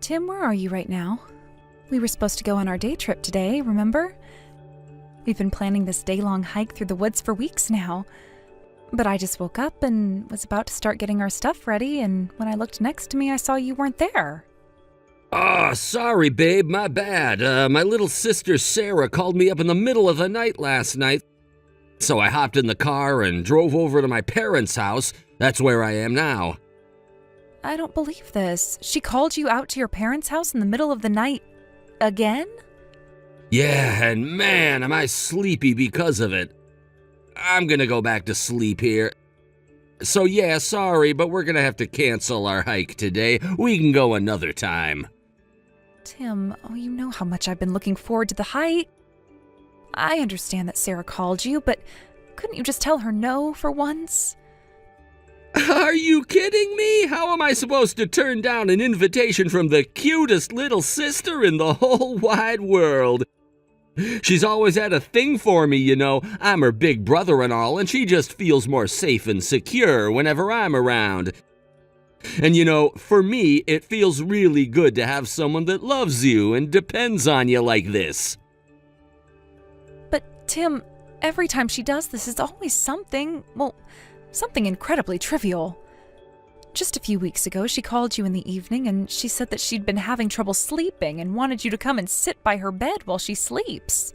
Tim, where are you right now? We were supposed to go on our day trip today, remember? We've been planning this day-long hike through the woods for weeks now. But I just woke up and was about to start getting our stuff ready, and when I looked next to me, I saw you weren't there. Oh, sorry, babe, my bad. My little sister Sarah called me up in the middle of the night last night, so I hopped in the car and drove over to my parents' house. That's where I am now. I don't believe this. She called you out to your parents' house in the middle of the night again? Yeah, and man, am I sleepy because of it. I'm gonna go back to sleep here. So yeah, sorry, but we're gonna have to cancel our hike today. We can go another time. Tim, you know how much I've been looking forward to the hike. I understand that Sarah called you, but couldn't you just tell her no for once? Are you kidding me? How am I supposed to turn down an invitation from the cutest little sister in the whole wide world? She's always had a thing for me, you know. I'm her big brother and all, and she just feels more safe and secure whenever I'm around. And you know, for me, it feels really good to have someone that loves you and depends on you like this. But Tim, every time she does this, it's always something incredibly trivial. Just a few weeks ago, she called you in the evening and she said that she'd been having trouble sleeping and wanted you to come and sit by her bed while she sleeps.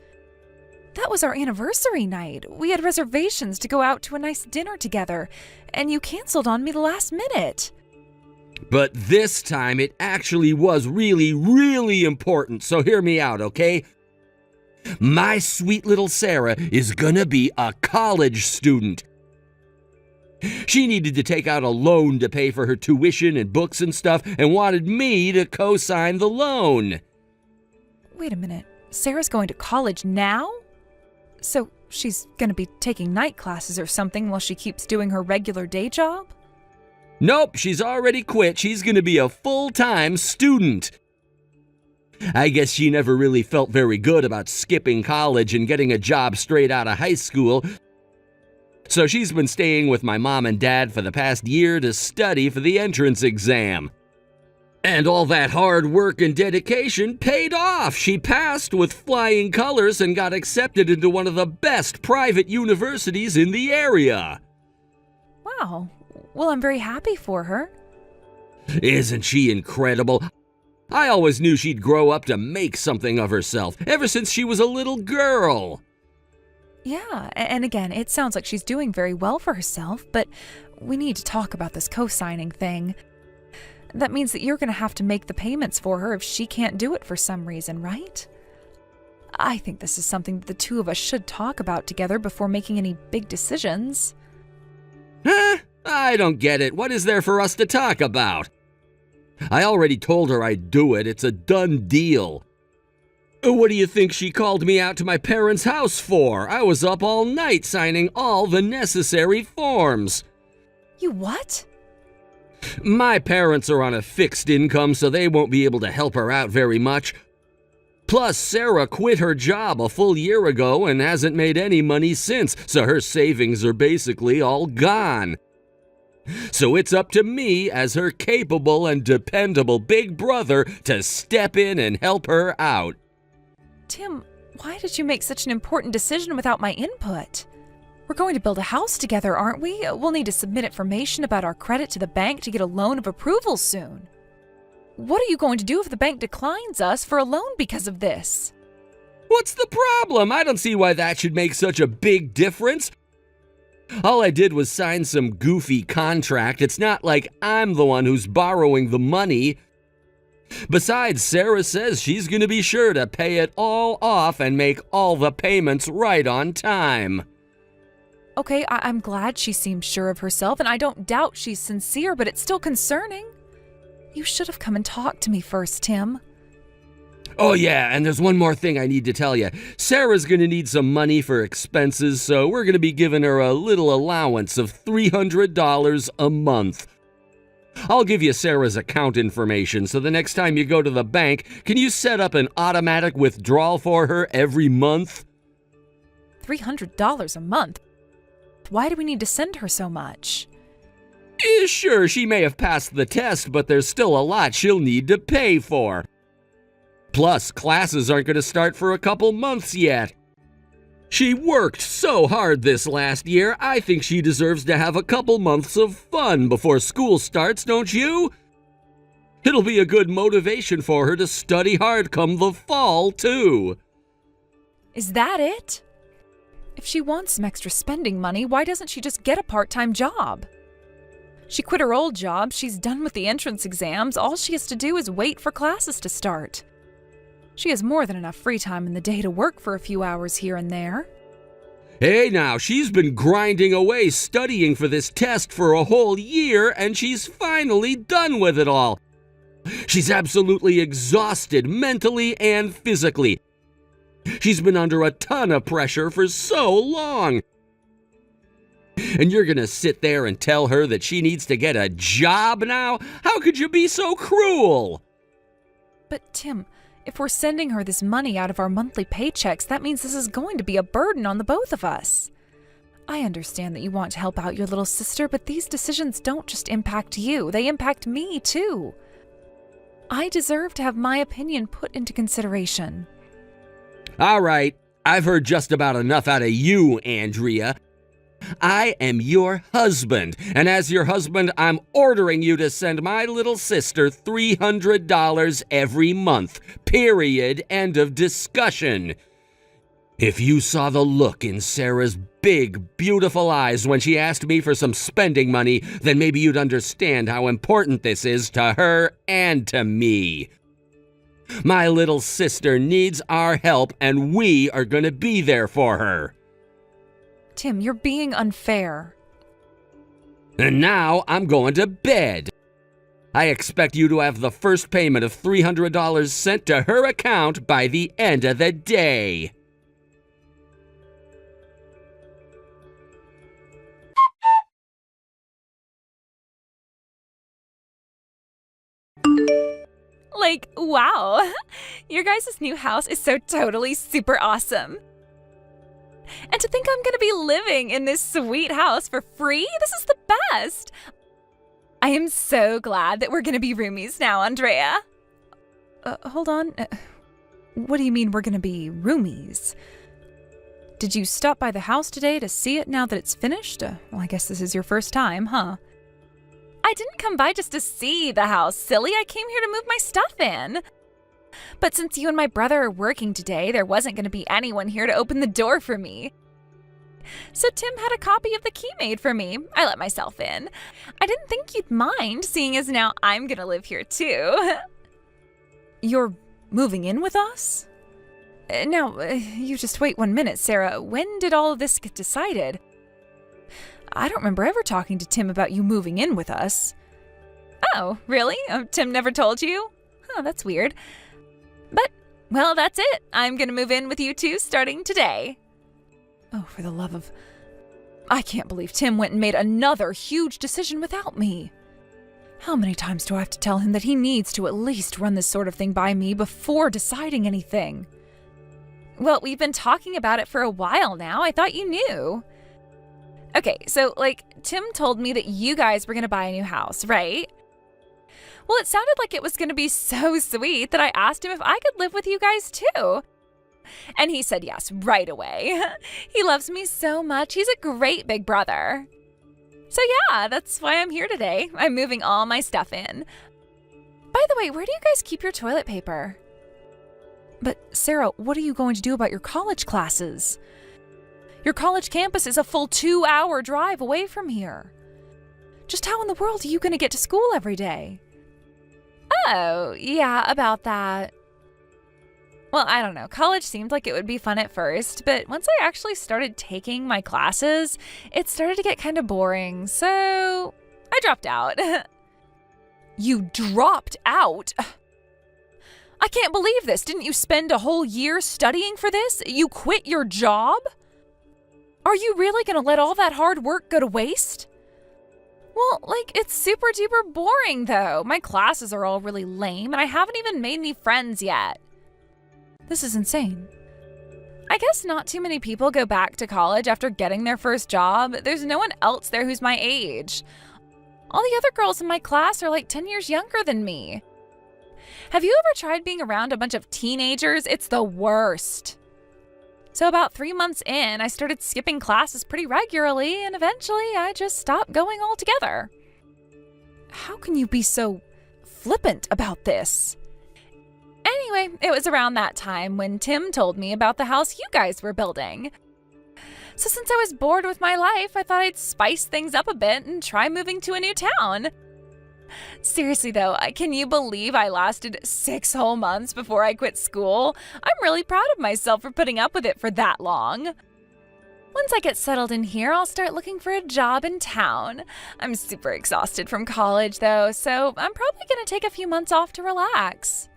That was our anniversary night. We had reservations to go out to a nice dinner together, and you canceled on me the last minute. But this time, it actually was really, really important, so hear me out, okay? My sweet little Sarah is gonna be a college student. She needed to take out a loan to pay for her tuition and books and stuff and wanted me to co-sign the loan. Wait a minute. Sarah's going to college now? So she's going to be taking night classes or something while she keeps doing her regular day job? Nope, she's already quit. She's going to be a full-time student. I guess she never really felt very good about skipping college and getting a job straight out of high school. So she's been staying with my mom and dad for the past year to study for the entrance exam. And all that hard work and dedication paid off. She passed with flying colors and got accepted into one of the best private universities in the area. Wow. Well, I'm very happy for her. Isn't she incredible? I always knew she'd grow up to make something of herself, ever since she was a little girl. Yeah, and again, it sounds like she's doing very well for herself, but we need to talk about this co-signing thing. That means that you're going to have to make the payments for her if she can't do it for some reason, right? I think this is something that the two of us should talk about together before making any big decisions. Huh? I don't get it. What is there for us to talk about? I already told her I'd do it. It's a done deal. What do you think she called me out to my parents' house for? I was up all night signing all the necessary forms. You what? My parents are on a fixed income, so they won't be able to help her out very much. Plus, Sarah quit her job a full year ago and hasn't made any money since, so her savings are basically all gone. So it's up to me as her capable and dependable big brother to step in and help her out. Tim, why did you make such an important decision without my input? We're going to build a house together, aren't we? We'll need to submit information about our credit to the bank to get a loan of approval soon. What are you going to do if the bank declines us for a loan because of this? What's the problem? I don't see why that should make such a big difference. All I did was sign some goofy contract. It's not like I'm the one who's borrowing the money. Besides, Sarah says she's going to be sure to pay it all off and make all the payments right on time. Okay, I'm glad she seems sure of herself, and I don't doubt she's sincere, but it's still concerning. You should have come and talked to me first, Tim. Oh yeah, and there's one more thing I need to tell you. Sarah's going to need some money for expenses, so we're going to be giving her a little allowance of $300 a month. I'll give you Sarah's account information, so the next time you go to the bank, can you set up an automatic withdrawal for her every month? $300 a month? Why do we need to send her so much? Sure, she may have passed the test, but there's still a lot she'll need to pay for. Plus, classes aren't going to start for a couple months yet. She worked so hard this last year, I think she deserves to have a couple months of fun before school starts, don't you? It'll be a good motivation for her to study hard come the fall, too. Is that it? If she wants some extra spending money, why doesn't she just get a part-time job? She quit her old job, she's done with the entrance exams, all she has to do is wait for classes to start. She has more than enough free time in the day to work for a few hours here and there. Hey now, she's been grinding away studying for this test for a whole year, and she's finally done with it all. She's absolutely exhausted mentally and physically. She's been under a ton of pressure for so long. And you're gonna sit there and tell her that she needs to get a job now? How could you be so cruel? But Tim, if we're sending her this money out of our monthly paychecks, that means this is going to be a burden on the both of us. I understand that you want to help out your little sister, but these decisions don't just impact you, they impact me too. I deserve to have my opinion put into consideration. All right, I've heard just about enough out of you, Andrea. I am your husband, and as your husband, I'm ordering you to send my little sister $300 every month. Period. End of discussion. If you saw the look in Sarah's big, beautiful eyes when she asked me for some spending money, then maybe you'd understand how important this is to her and to me. My little sister needs our help, and we are going to be there for her. Tim, you're being unfair. And now I'm going to bed. I expect you to have the first payment of $300 sent to her account by the end of the day. Like, wow, your guys' new house is so totally super awesome. And to think I'm gonna be living in this sweet house for free? This is the best! I am so glad that we're gonna be roomies now, Andrea. Hold on. What do you mean we're gonna be roomies? Did you stop by the house today to see it now that it's finished? Well, I guess this is your first time, huh? I didn't come by just to see the house, silly. I came here to move my stuff in. But since you and my brother are working today, there wasn't going to be anyone here to open the door for me. So Tim had a copy of the key made for me. I let myself in. I didn't think you'd mind, seeing as now I'm going to live here too. You're moving in with us? Now, you just wait 1 minute, Sarah. When did all of this get decided? I don't remember ever talking to Tim about you moving in with us. Oh, really? Tim never told you? Huh, that's weird. But, well, that's it. I'm gonna move in with you two starting today. Oh, for the love of... I can't believe Tim went and made another huge decision without me. How many times do I have to tell him that he needs to at least run this sort of thing by me before deciding anything? Well, we've been talking about it for a while now. I thought you knew. Okay, so, Tim told me that you guys were gonna buy a new house, right? Well, it sounded like it was gonna be so sweet that I asked him if I could live with you guys too. And he said yes right away. He loves me so much. He's a great big brother. So yeah, that's why I'm here today. I'm moving all my stuff in. By the way, where do you guys keep your toilet paper? But Sarah, what are you going to do about your college classes? Your college campus is a full 2-hour drive away from here. Just how in the world are you going to get to school every day? Oh, yeah, about that. Well, I don't know. College seemed like it would be fun at first, but once I actually started taking my classes, it started to get kind of boring, so I dropped out. You dropped out? I can't believe this. Didn't you spend a whole year studying for this? You quit your job? Are you really going to let all that hard work go to waste? Well, it's super duper boring, though. My classes are all really lame, and I haven't even made any friends yet. This is insane. I guess not too many people go back to college after getting their first job. There's no one else there who's my age. All the other girls in my class are like 10 years younger than me. Have you ever tried being around a bunch of teenagers? It's the worst. So about 3 months in, I started skipping classes pretty regularly, and eventually I just stopped going altogether. How can you be so flippant about this? Anyway, it was around that time when Tim told me about the house you guys were building. So since I was bored with my life, I thought I'd spice things up a bit and try moving to a new town. Seriously though, can you believe I lasted 6 whole months before I quit school? I'm really proud of myself for putting up with it for that long. Once I get settled in here, I'll start looking for a job in town. I'm super exhausted from college though, so I'm probably gonna take a few months off to relax.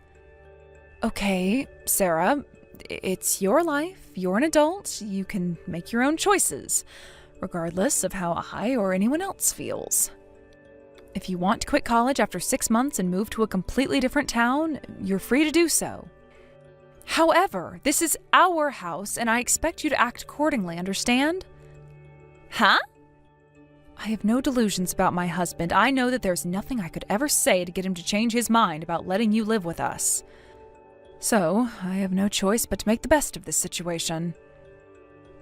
Okay, Sarah, it's your life. You're an adult. You can make your own choices, regardless of how I or anyone else feels. If you want to quit college after 6 months and move to a completely different town, you're free to do so. However, this is our house, and I expect you to act accordingly, understand? Huh? I have no delusions about my husband. I know that there's nothing I could ever say to get him to change his mind about letting you live with us. So, I have no choice but to make the best of this situation.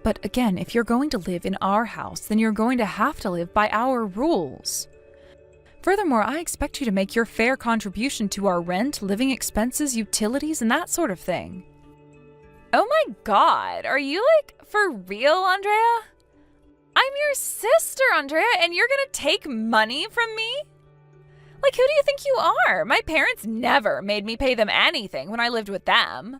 But again, if you're going to live in our house, then you're going to have to live by our rules. Furthermore, I expect you to make your fair contribution to our rent, living expenses, utilities, and that sort of thing. Oh my god, are you for real, Andrea? I'm your sister, Andrea, and you're gonna take money from me? Who do you think you are? My parents never made me pay them anything when I lived with them.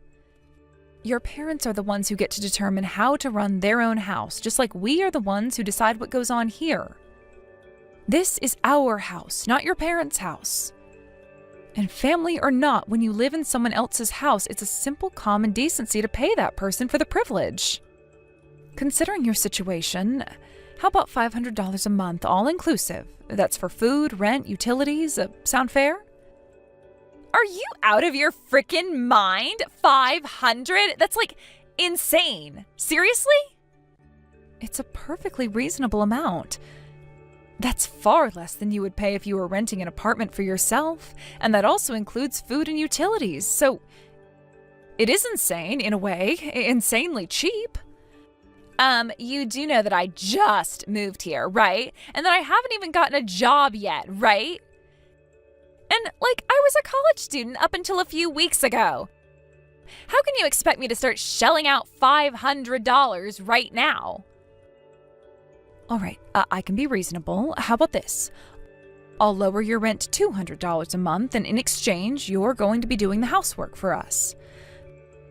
Your parents are the ones who get to determine how to run their own house, just like we are the ones who decide what goes on here. This is our house, not your parents' house. And family or not, when you live in someone else's house, it's a simple common decency to pay that person for the privilege. Considering your situation, how about $500 a month, all inclusive? That's for food, rent, utilities. Sound fair? Are you out of your frickin' mind? $500? That's insane. Seriously? It's a perfectly reasonable amount. That's far less than you would pay if you were renting an apartment for yourself, and that also includes food and utilities, so it is insane, in a way, insanely cheap. You do know that I just moved here, right? And that I haven't even gotten a job yet, right? And, I was a college student up until a few weeks ago. How can you expect me to start shelling out $500 right now? All right, I can be reasonable. How about this? I'll lower your rent to $200 a month, and in exchange, you're going to be doing the housework for us.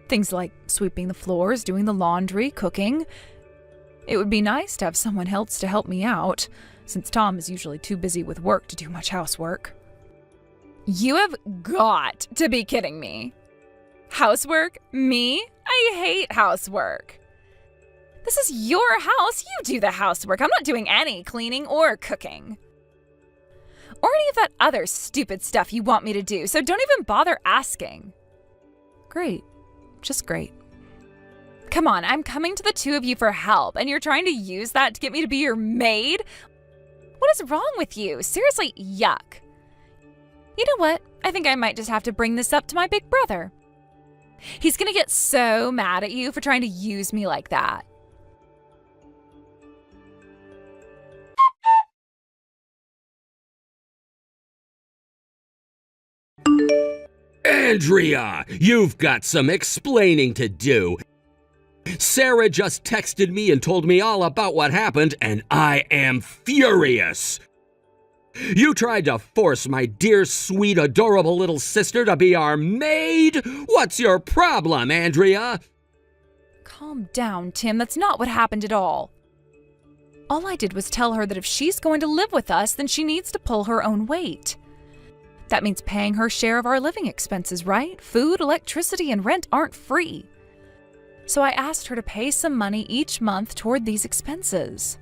Things like sweeping the floors, doing the laundry, cooking. It would be nice to have someone else to help me out, since Tom is usually too busy with work to do much housework. You have got to be kidding me. Housework? Me? I hate housework. This is your house. You do the housework. I'm not doing any cleaning or cooking. Or any of that other stupid stuff you want me to do, so don't even bother asking. Great. Just great. Come on, I'm coming to the two of you for help, and you're trying to use that to get me to be your maid? What is wrong with you? Seriously, yuck. You know what? I think I might just have to bring this up to my big brother. He's gonna get so mad at you for trying to use me like that. Andrea, you've got some explaining to do. Sarah just texted me and told me all about what happened, and I am furious. You tried to force my dear, sweet, adorable little sister to be our maid? What's your problem, Andrea? Calm down, Tim. That's not what happened at all. All I did was tell her that if she's going to live with us, then she needs to pull her own weight. That means paying her share of our living expenses, right? Food, electricity, and rent aren't free. So I asked her to pay some money each month toward these expenses.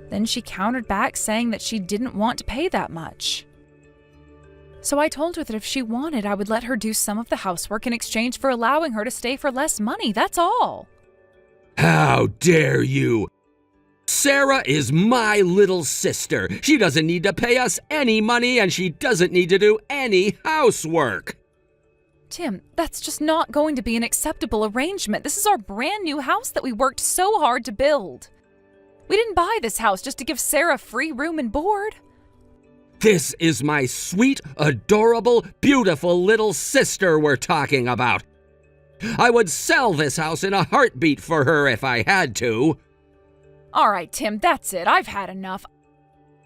Then she countered back saying that she didn't want to pay that much. So I told her that if she wanted, I would let her do some of the housework in exchange for allowing her to stay for less money, that's all. How dare you! Sarah is my little sister. She doesn't need to pay us any money, and she doesn't need to do any housework. Tim, that's just not going to be an acceptable arrangement. This is our brand new house that we worked so hard to build. We didn't buy this house just to give Sarah free room and board. This is my sweet, adorable, beautiful little sister we're talking about. I would sell this house in a heartbeat for her if I had to. All right, Tim, that's it. I've had enough.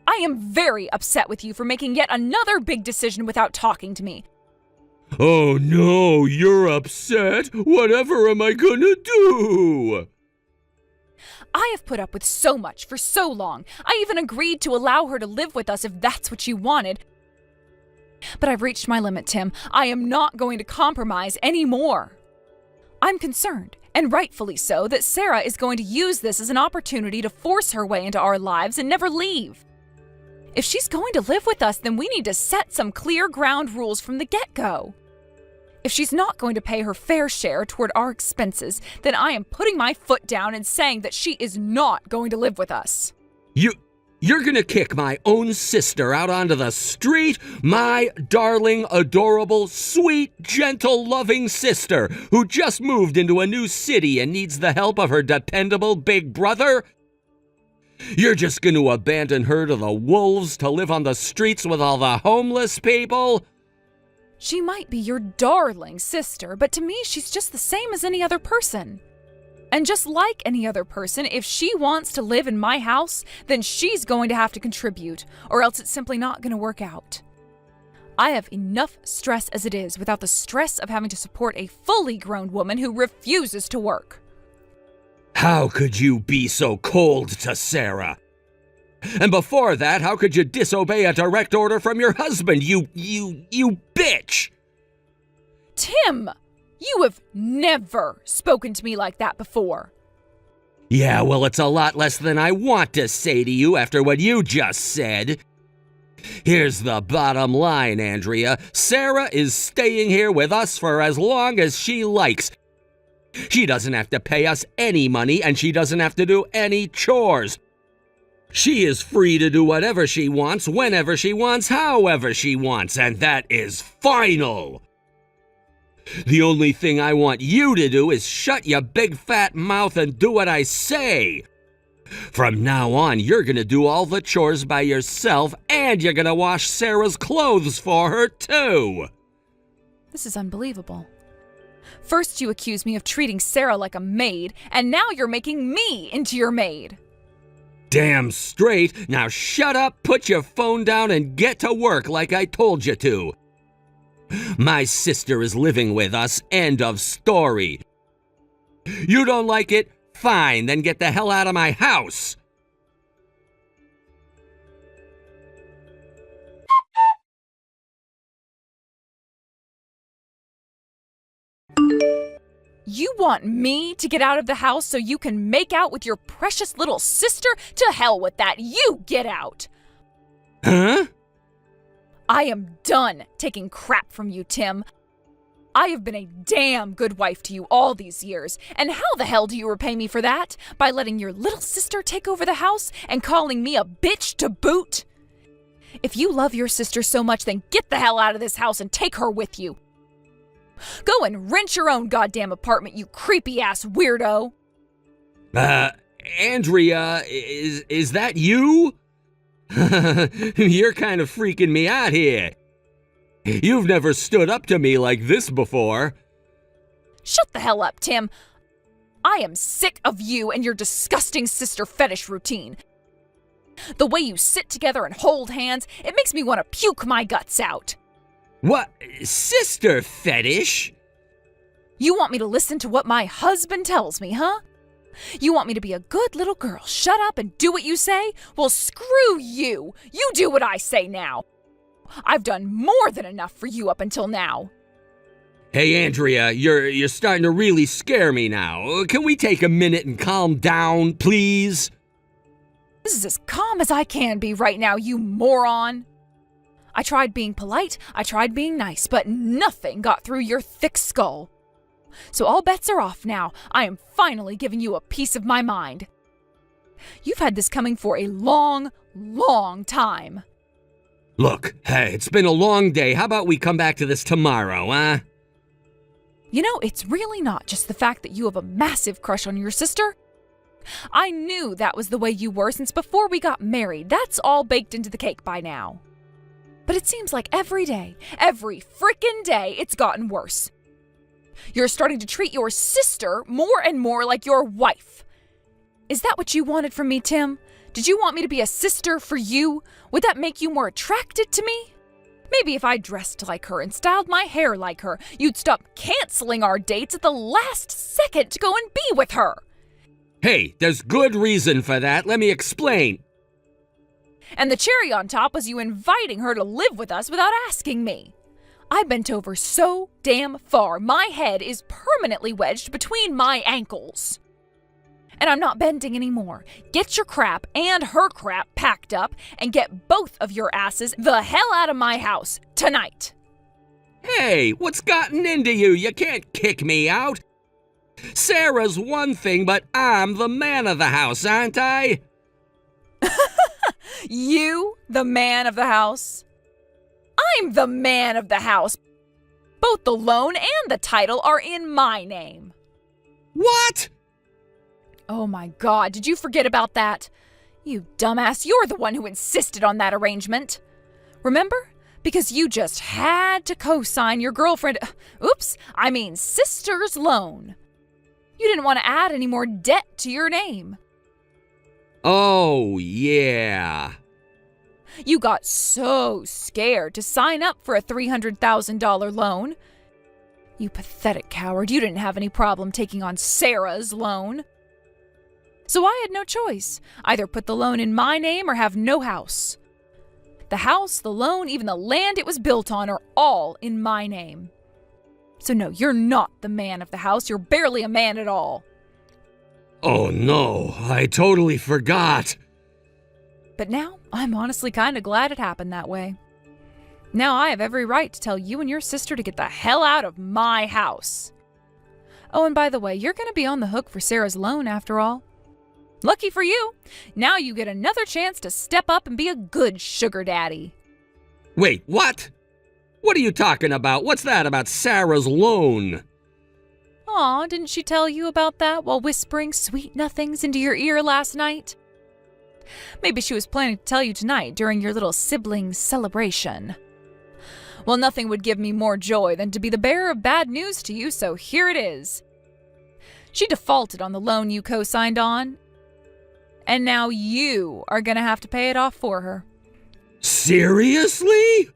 I am very upset with you for making yet another big decision without talking to me. Oh no, you're upset? Whatever am I gonna do? I have put up with so much for so long. I even agreed to allow her to live with us if that's what you wanted. But I've reached my limit, Tim. I am not going to compromise anymore. I'm concerned, and rightfully so, that Sarah is going to use this as an opportunity to force her way into our lives and never leave. If she's going to live with us, then we need to set some clear ground rules from the get-go. If she's not going to pay her fair share toward our expenses, then I am putting my foot down and saying that she is not going to live with us. You're gonna kick my own sister out onto the street? My darling, adorable, sweet, gentle, loving sister who just moved into a new city and needs the help of her dependable big brother? You're just gonna abandon her to the wolves to live on the streets with all the homeless people? She might be your darling sister, but to me she's just the same as any other person. And just like any other person, if she wants to live in my house, then she's going to have to contribute, or else it's simply not going to work out. I have enough stress as it is without the stress of having to support a fully grown woman who refuses to work. How could you be so cold to Sarah? And before that, how could you disobey a direct order from your husband, you bitch? Tim! You have never spoken to me like that before. Yeah, well, it's a lot less than I want to say to you after what you just said. Here's the bottom line, Andrea. Sarah is staying here with us for as long as she likes. She doesn't have to pay us any money, and she doesn't have to do any chores. She is free to do whatever she wants, whenever she wants, however she wants, and that is final. The only thing I want you to do is shut your big fat mouth and do what I say. From now on, you're gonna do all the chores by yourself, and you're gonna wash Sarah's clothes for her, too. This is unbelievable. First you accuse me of treating Sarah like a maid, and now you're making me into your maid. Damn straight. Now shut up, put your phone down, and get to work like I told you to. My sister is living with us, end of story. You don't like it? Fine, then get the hell out of my house. You want me to get out of the house so you can make out with your precious little sister? To hell with that, you get out! Huh? I am done taking crap from you, Tim. I have been a damn good wife to you all these years, and how the hell do you repay me for that? By letting your little sister take over the house and calling me a bitch to boot? If you love your sister so much, then get the hell out of this house and take her with you. Go and rent your own goddamn apartment, you creepy-ass weirdo. Andrea, is that you? You're kind of freaking me out here. You've never stood up to me like this before. Shut the hell up, Tim. I am sick of you and your disgusting sister fetish routine. The way you sit together and hold hands, it makes me want to puke my guts out. What? Sister fetish? You want me to listen to what my husband tells me, huh? You want me to be a good little girl, shut up and do what you say? Well, screw you! You do what I say now! I've done more than enough for you up until now. Hey, Andrea, you're starting to really scare me now. Can we take a minute and calm down, please? This is as calm as I can be right now, you moron! I tried being polite, I tried being nice, but nothing got through your thick skull. So all bets are off now. I am finally giving you a piece of my mind. You've had this coming for a long, long time. Look, hey, it's been a long day. How about we come back to this tomorrow, huh? You know, it's really not just the fact that you have a massive crush on your sister. I knew that was the way you were since before we got married. That's all baked into the cake by now. But it seems like every day, every frickin' day, it's gotten worse. You're starting to treat your sister more and more like your wife. Is that what you wanted from me, Tim? Did you want me to be a sister for you? Would that make you more attracted to me? Maybe if I dressed like her and styled my hair like her, you'd stop canceling our dates at the last second to go and be with her. Hey, there's good reason for that. Let me explain. And the cherry on top was you inviting her to live with us without asking me. I bent over so damn far, my head is permanently wedged between my ankles. And I'm not bending anymore. Get your crap and her crap packed up and get both of your asses the hell out of my house tonight. Hey, what's gotten into you? You can't kick me out. Sarah's one thing, but I'm the man of the house, aren't I? You, the man of the house? I'm the man of the house. Both the loan and the title are in my name. What? Oh my God, did you forget about that? You dumbass, you're the one who insisted on that arrangement. Remember? Because you just had to co-sign your sister's loan. You didn't want to add any more debt to your name. Oh, yeah. You got so scared to sign up for a $300,000 loan. You pathetic coward, you didn't have any problem taking on Sarah's loan. So I had no choice. Either put the loan in my name or have no house. The house, the loan, even the land it was built on are all in my name. So no, you're not the man of the house. You're barely a man at all. Oh no, I totally forgot. But now, I'm honestly kind of glad it happened that way. Now I have every right to tell you and your sister to get the hell out of my house. Oh, and by the way, you're going to be on the hook for Sarah's loan after all. Lucky for you, now you get another chance to step up and be a good sugar daddy. Wait, what? What are you talking about? What's that about Sarah's loan? Aw, didn't she tell you about that while whispering sweet nothings into your ear last night? Maybe she was planning to tell you tonight during your little sibling celebration. Well, nothing would give me more joy than to be the bearer of bad news to you, so here it is. She defaulted on the loan you co-signed on, and now you are going to have to pay it off for her. Seriously?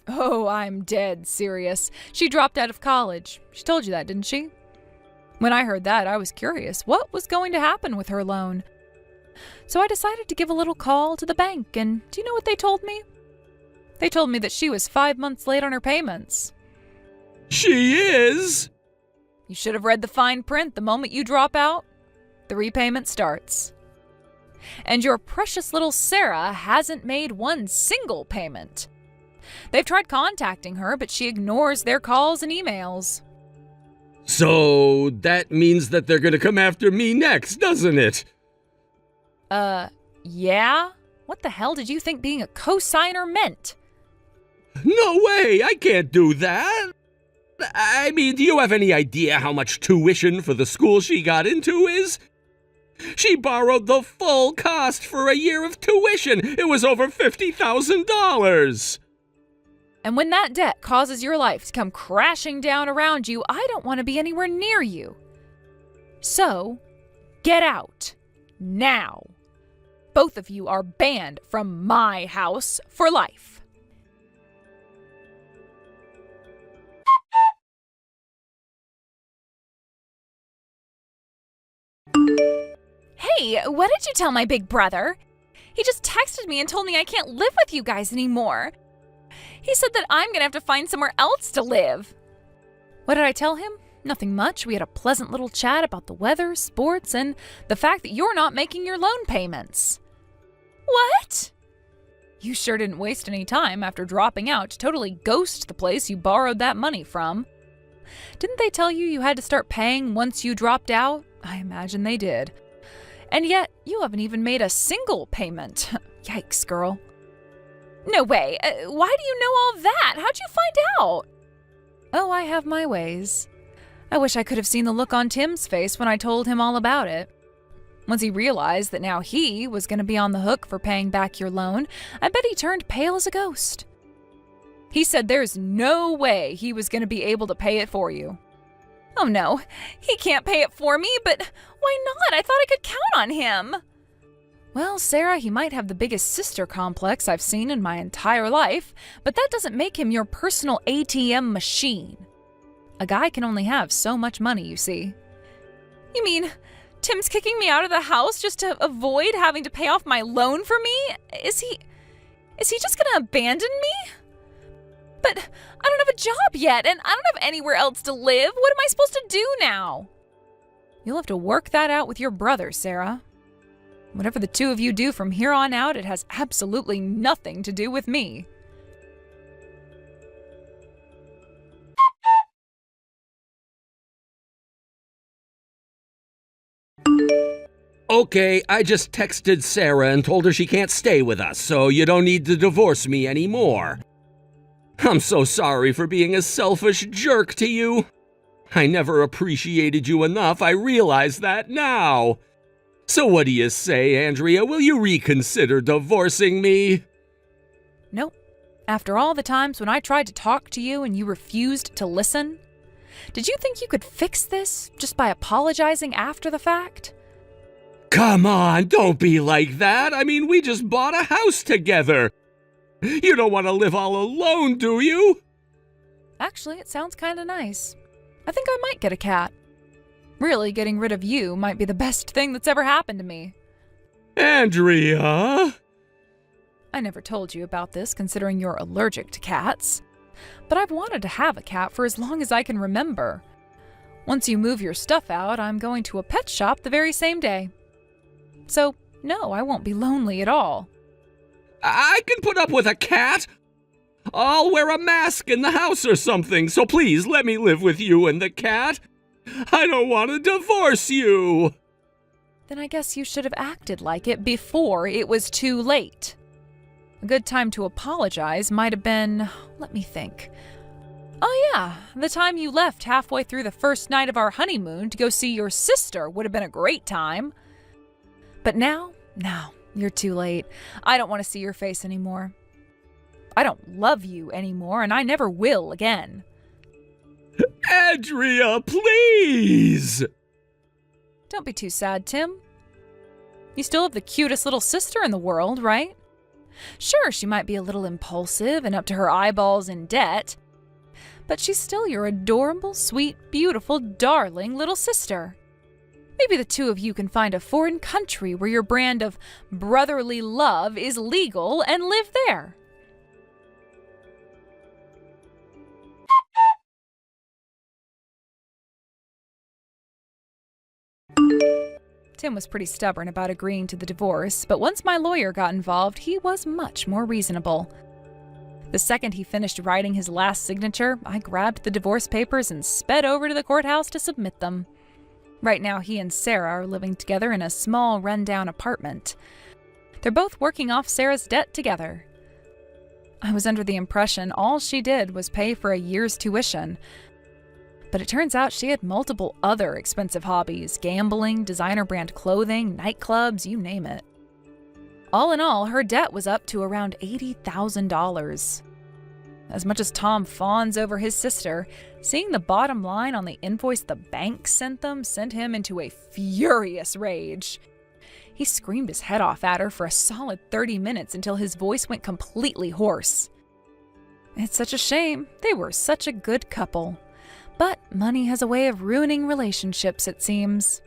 Oh, I'm dead serious. She dropped out of college. She told you that, didn't she? When I heard that, I was curious what was going to happen with her loan. So I decided to give a little call to the bank, and do you know what they told me? They told me that she was 5 months late on her payments. She is? You should have read the fine print. The moment you drop out, the repayment starts. And your precious little Sarah hasn't made one single payment. They've tried contacting her, but she ignores their calls and emails. So that means that they're gonna come after me next, doesn't it? Yeah? What the hell did you think being a co-signer meant? No way, I can't do that. I mean, do you have any idea how much tuition for the school she got into is? She borrowed the full cost for a year of tuition. It was over $50,000. And when that debt causes your life to come crashing down around you, I don't want to be anywhere near you. So, get out. Now. Both of you are banned from my house for life. Hey, what did you tell my big brother? He just texted me and told me I can't live with you guys anymore. He said that I'm gonna have to find somewhere else to live. What did I tell him? Nothing much. We had a pleasant little chat about the weather, sports, and the fact that you're not making your loan payments. What? You sure didn't waste any time after dropping out to totally ghost the place you borrowed that money from. Didn't they tell you you had to start paying once you dropped out? I imagine they did. And yet, you haven't even made a single payment. Yikes, girl. No way. Why do you know all that? How'd you find out? Oh, I have my ways. I wish I could have seen the look on Tim's face when I told him all about it. Once he realized that now he was going to be on the hook for paying back your loan, I bet he turned pale as a ghost. He said there's no way he was going to be able to pay it for you. Oh no, he can't pay it for me, but why not? I thought I could count on him. Well, Sarah, he might have the biggest sister complex I've seen in my entire life, but that doesn't make him your personal ATM machine. A guy can only have so much money, you see. You mean Tim's kicking me out of the house just to avoid having to pay off my loan for me? Is he just gonna abandon me? But I don't have a job yet, and I don't have anywhere else to live. What am I supposed to do now? You'll have to work that out with your brother, Sarah. Whatever the two of you do from here on out, it has absolutely nothing to do with me. Okay, I just texted Sarah and told her she can't stay with us, so you don't need to divorce me anymore. I'm so sorry for being a selfish jerk to you. I never appreciated you enough, I realize that now. So what do you say, Andrea? Will you reconsider divorcing me? Nope. After all the times when I tried to talk to you and you refused to listen? Did you think you could fix this just by apologizing after the fact? Come on, don't be like that. I mean, we just bought a house together. You don't want to live all alone, do you? Actually, it sounds kind of nice. I think I might get a cat. Really, getting rid of you might be the best thing that's ever happened to me. Andrea? I never told you about this, considering you're allergic to cats. But I've wanted to have a cat for as long as I can remember. Once you move your stuff out, I'm going to a pet shop the very same day. So, no, I won't be lonely at all. I can put up with a cat. I'll wear a mask in the house or something, so please let me live with you and the cat. I don't want to divorce you. Then I guess you should have acted like it before it was too late. A good time to apologize might have been, let me think. Oh yeah, the time you left halfway through the first night of our honeymoon to go see your sister would have been a great time. But now, no, you're too late. I don't want to see your face anymore. I don't love you anymore, and I never will again. Andrea, please! Don't be too sad, Tim. You still have the cutest little sister in the world, right? Sure, she might be a little impulsive and up to her eyeballs in debt, but she's still your adorable, sweet, beautiful, darling little sister. Maybe the two of you can find a foreign country where your brand of brotherly love is legal and live there. Tim was pretty stubborn about agreeing to the divorce, but once my lawyer got involved, he was much more reasonable. The second he finished writing his last signature, I grabbed the divorce papers and sped over to the courthouse to submit them. Right now, he and Sarah are living together in a small, rundown apartment. They're both working off Sarah's debt together. I was under the impression all she did was pay for a year's tuition. But it turns out she had multiple other expensive hobbies: gambling, designer brand clothing, nightclubs, you name it. All in all, her debt was up to around $80,000. As much as Tom fawns over his sister, seeing the bottom line on the invoice the bank sent them sent him into a furious rage. He screamed his head off at her for a solid 30 minutes until his voice went completely hoarse. It's such a shame. They were such a good couple. But money has a way of ruining relationships, it seems.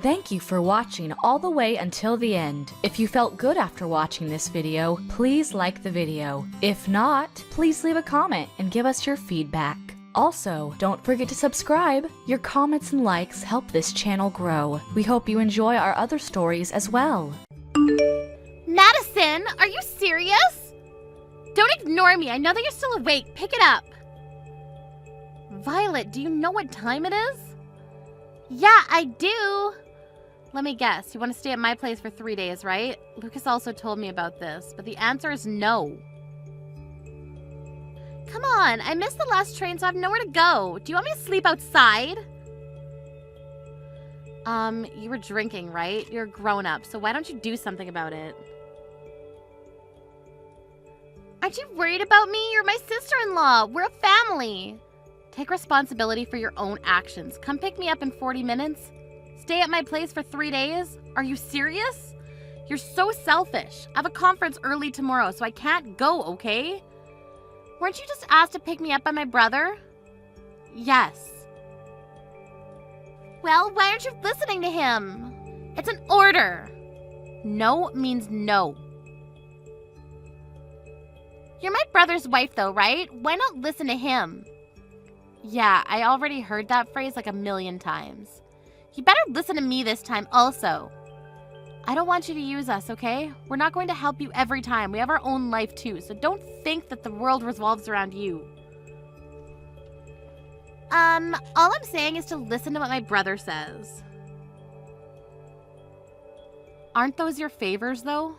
Thank you for watching all the way until the end. If you felt good after watching this video, please like the video. If not, please leave a comment and give us your feedback. Also, don't forget to subscribe. Your comments and likes help this channel grow. We hope you enjoy our other stories as well. Madison, are you serious? Don't ignore me. I know that you're still awake. Pick it up. Violet, do you know what time it is? Yeah, I do. Let me guess. You want to stay at my place for 3 days, right? Lucas also told me about this, but the answer is no. Come on, I missed the last train, so I have nowhere to go. Do you want me to sleep outside? You were drinking, right? You're a grown-up, so why don't you do something about it? Aren't you worried about me? You're my sister-in-law. We're a family. Take responsibility for your own actions. Come pick me up in 40 minutes. Stay at my place for 3 days? Are you serious? You're so selfish. I have a conference early tomorrow, so I can't go, okay? Weren't you just asked to pick me up by my brother? Yes. Well, why aren't you listening to him? It's an order. No means no. You're my brother's wife though, right? Why not listen to him? Yeah, I already heard that phrase like 1,000,000 times. You better listen to me this time also. I don't want you to use us, okay? We're not going to help you every time. We have our own life too, so don't think that the world revolves around you. All I'm saying is to listen to what my brother says. Aren't those your favors, though?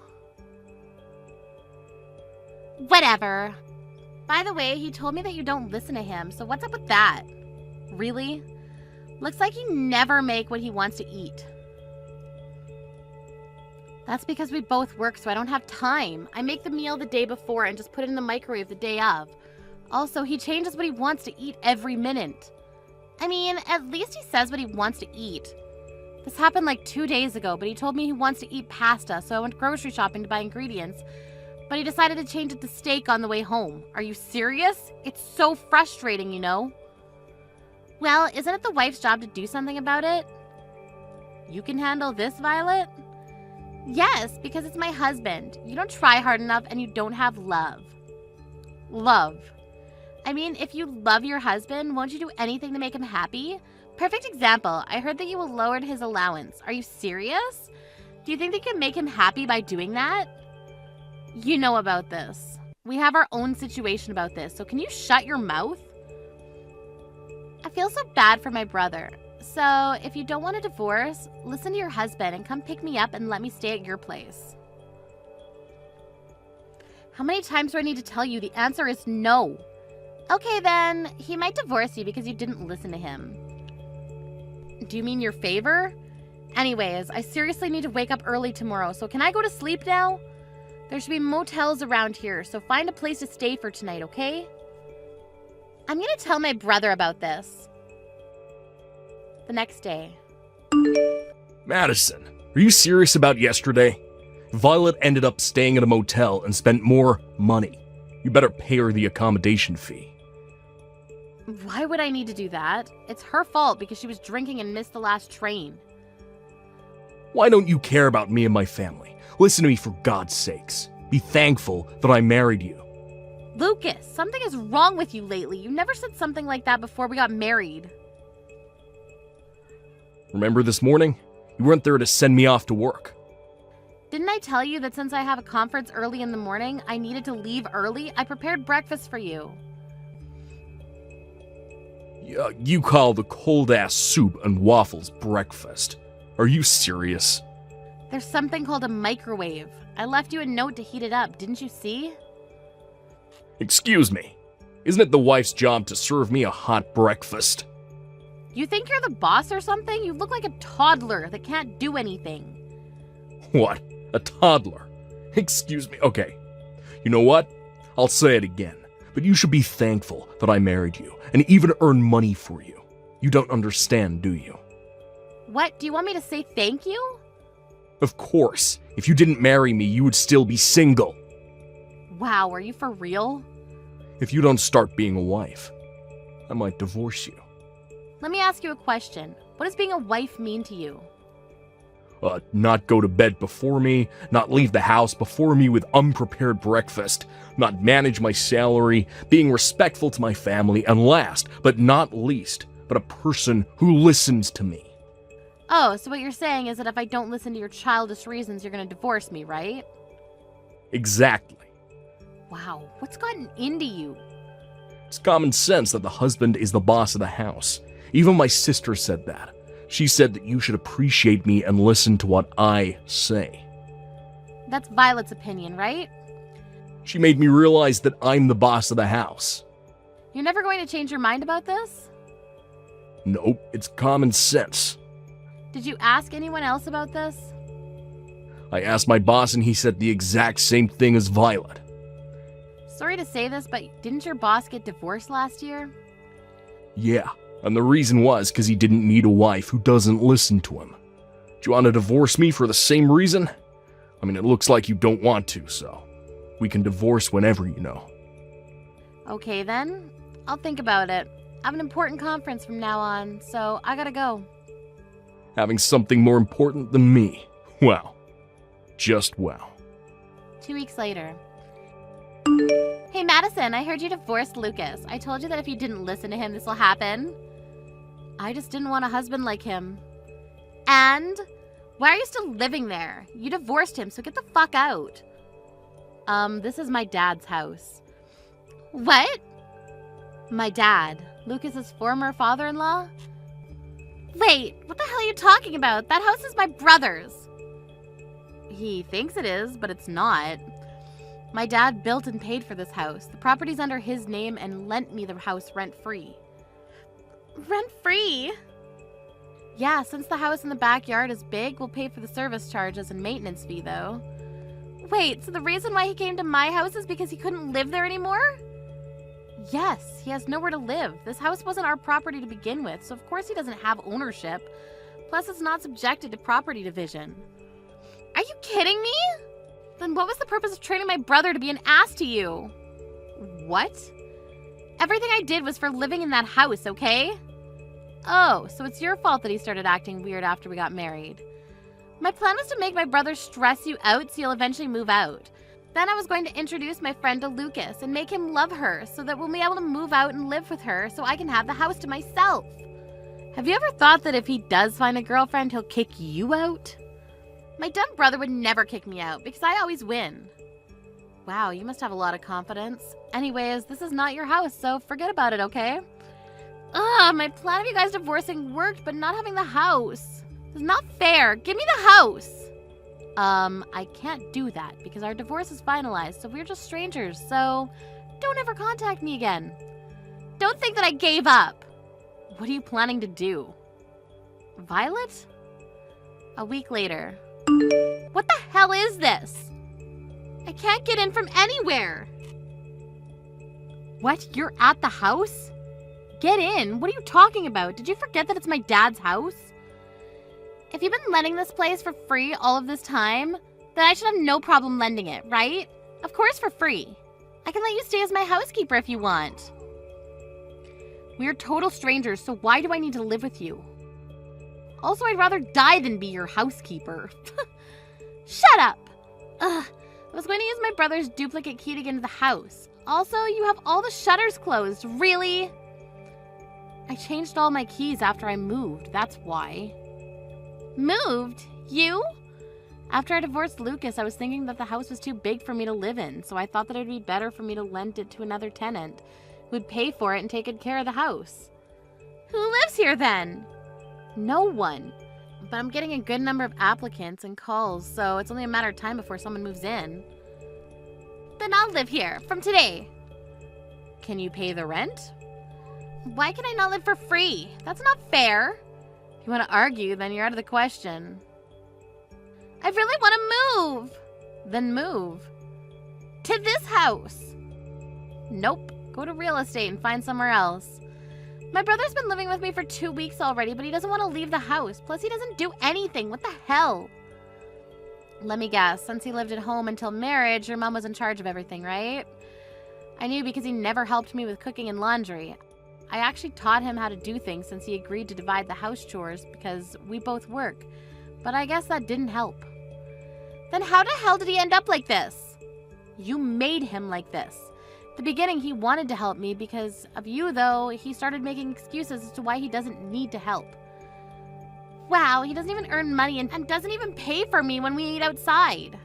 Whatever. By the way, he told me that you don't listen to him, so what's up with that? Really? Looks like you never make what he wants to eat. That's because we both work, so I don't have time. I make the meal the day before and just put it in the microwave the day of. Also, he changes what he wants to eat every minute. I mean, at least he says what he wants to eat. This happened like 2 days ago, but he told me he wants to eat pasta, so I went grocery shopping to buy ingredients. But he decided to change it to steak on the way home. Are you serious? It's so frustrating, you know? Well, isn't it the wife's job to do something about it? You can handle this, Violet? Yes, because it's my husband. You don't try hard enough and you don't have love. Love. I mean, if you love your husband, won't you do anything to make him happy? Perfect example. I heard that you lowered his allowance. Are you serious? Do you think they can make him happy by doing that? You know about this. We have our own situation about this, so can you shut your mouth? I feel so bad for my brother. So, if you don't want a divorce, listen to your husband and come pick me up and let me stay at your place. How many times do I need to tell you? The answer is no. Okay then, he might divorce you because you didn't listen to him. Do you mean your favor? Anyways, I seriously need to wake up early tomorrow, so can I go to sleep now? There should be motels around here, so find a place to stay for tonight, okay? I'm gonna tell my brother about this. The next day. Madison, are you serious about yesterday? Violet ended up staying at a motel and spent more money. You better pay her the accommodation fee. Why would I need to do that? It's her fault because she was drinking and missed the last train. Why don't you care about me and my family? Listen to me for God's sakes. Be thankful that I married you. Lucas, something is wrong with you lately. You never said something like that before we got married. Remember this morning? You weren't there to send me off to work. Didn't I tell you that since I have a conference early in the morning, I needed to leave early? I prepared breakfast for you. You call the cold-ass soup and waffles breakfast. Are you serious? There's something called a microwave. I left you a note to heat it up, didn't you see? Excuse me. Isn't it the wife's job to serve me a hot breakfast? You think you're the boss or something? You look like a toddler that can't do anything. What? A toddler? Excuse me. Okay. You know what? I'll say it again. But you should be thankful that I married you and even earn money for you. You don't understand, do you? What? Do you want me to say thank you? Of course. If you didn't marry me, you would still be single. Wow, are you for real? If you don't start being a wife, I might divorce you. Let me ask you a question. What does being a wife mean to you? Not go to bed before me, not leave the house before me with unprepared breakfast, not manage my salary, being respectful to my family, and last, but not least, but a person who listens to me. Oh, so what you're saying is that if I don't listen to your childish reasons, you're gonna divorce me, right? Exactly. Wow, what's gotten into you? It's common sense that the husband is the boss of the house. Even my sister said that. She said that you should appreciate me and listen to what I say. That's Violet's opinion, right? She made me realize that I'm the boss of the house. You're never going to change your mind about this? Nope, it's common sense. Did you ask anyone else about this? I asked my boss and he said the exact same thing as Violet. Sorry to say this, but didn't your boss get divorced last year? Yeah, and the reason was because he didn't need a wife who doesn't listen to him. Do you want to divorce me for the same reason? I mean, it looks like you don't want to, so we can divorce whenever, you know. Okay then, I'll think about it. I have an important conference from now on, so I gotta go. Having something more important than me. Wow. Just wow. 2 weeks later. Hey Madison, I heard you divorced Lucas. I told you that if you didn't listen to him, this will happen. I just didn't want a husband like him. And? Why are you still living there? You divorced him, so get the fuck out. This is my dad's house. What? My dad, Lucas's former father-in-law? Wait, what the hell are you talking about? That house is my brother's. He thinks it is, but it's not. My dad built and paid for this house. The property's under his name and lent me the house rent-free. Rent-free? Yeah, since the house in the backyard is big, we'll pay for the service charges and maintenance fee, though. Wait, so the reason why he came to my house is because he couldn't live there anymore? Yes, he has nowhere to live. This house wasn't our property to begin with, so of course he doesn't have ownership. Plus, it's not subjected to property division. Are you kidding me? Then what was the purpose of training my brother to be an ass to you? What? Everything I did was for living in that house, okay? Oh, so it's your fault that he started acting weird after we got married. My plan was to make my brother stress you out so you'll eventually move out. Then I was going to introduce my friend to Lucas and make him love her so that we'll be able to move out and live with her so I can have the house to myself. Have you ever thought that if he does find a girlfriend, he'll kick you out? My dumb brother would never kick me out because I always win. Wow, you must have a lot of confidence. Anyways, this is not your house, so forget about it, okay? Ugh, my plan of you guys divorcing worked, but not having the house. It's not fair. Give me the house. I can't do that because our divorce is finalized, so we're just strangers, so don't ever contact me again. Don't think that I gave up. What are you planning to do? Violet? A week later. What the hell is this? I can't get in from anywhere. What? You're at the house? Get in. What are you talking about? Did you forget that it's my dad's house? If you've been lending this place for free all of this time, then I should have no problem lending it, right? Of course for free. I can let you stay as my housekeeper if you want. We're total strangers, so why do I need to live with you? Also, I'd rather die than be your housekeeper. Shut up! Ugh, I was going to use my brother's duplicate key to get into the house. Also, you have all the shutters closed. Really? I changed all my keys after I moved, that's why. Moved? You? After I divorced Lucas, I was thinking that the house was too big for me to live in, so I thought that it would be better for me to lend it to another tenant who would pay for it and take good care of the house. Who lives here then? No one. But I'm getting a good number of applicants and calls, so it's only a matter of time before someone moves in. Then I'll live here, from today. Can you pay the rent? Why can I not live for free? That's not fair. If you want to argue, then you're out of the question. I really want to move. Then move. To this house. Nope. Go to real estate and find somewhere else. My brother's been living with me for 2 weeks already, but he doesn't want to leave the house. Plus, he doesn't do anything. What the hell? Let me guess. Since he lived at home until marriage, your mom was in charge of everything, right? I knew because he never helped me with cooking and laundry. I actually taught him how to do things since he agreed to divide the house chores because we both work. But I guess that didn't help. Then how the hell did he end up like this? You made him like this. At the beginning, he wanted to help me because of you, though. He started making excuses as to why he doesn't need to help. Wow, he doesn't even earn money and doesn't even pay for me when we eat outside.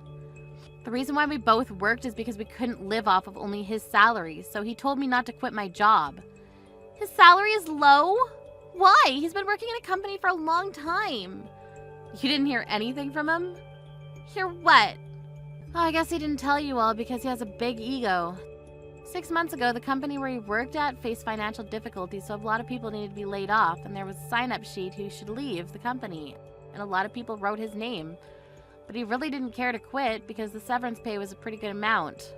The reason why we both worked is because we couldn't live off of only his salary, so he told me not to quit my job. His salary is low? Why? He's been working in a company for a long time. You didn't hear anything from him? Hear what? Oh, I guess he didn't tell you all because he has a big ego. 6 months ago, the company where he worked at faced financial difficulties, so a lot of people needed to be laid off, and there was a sign-up sheet who should leave the company, and a lot of people wrote his name. But he really didn't care to quit because the severance pay was a pretty good amount.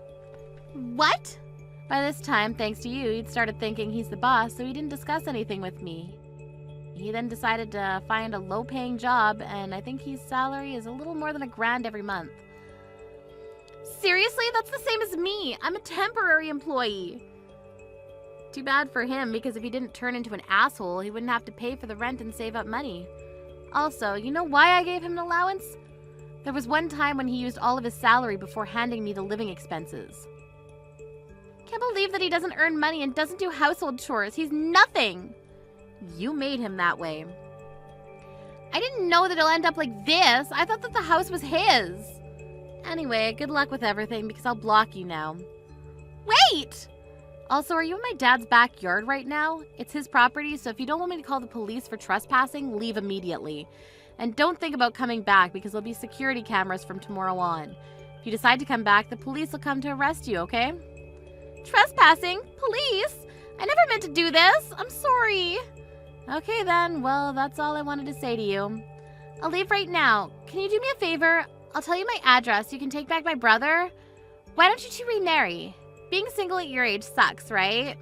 What? By this time, thanks to you, he'd started thinking he's the boss, so he didn't discuss anything with me. He then decided to find a low-paying job, and I think his salary is a little more than $1,000 every month. Seriously? That's the same as me. I'm a temporary employee. Too bad for him, because if he didn't turn into an asshole, he wouldn't have to pay for the rent and save up money. Also, you know why I gave him an allowance? There was one time when he used all of his salary before handing me the living expenses. Can't believe that he doesn't earn money and doesn't do household chores. He's nothing. You made him that way. I didn't know that it'll end up like this. I thought that the house was his. Anyway, good luck with everything because I'll block you now. Wait! Also, are you in my dad's backyard right now? It's his property, so if you don't want me to call the police for trespassing, leave immediately. And don't think about coming back because there'll be security cameras from tomorrow on. If you decide to come back, the police will come to arrest you, okay? Trespassing? Police? I never meant to do this. I'm sorry. Okay then, well, that's all I wanted to say to you. I'll leave right now. Can you do me a favor? I'll tell you my address. You can take back my brother. Why don't you two remarry? Being single at your age sucks, right?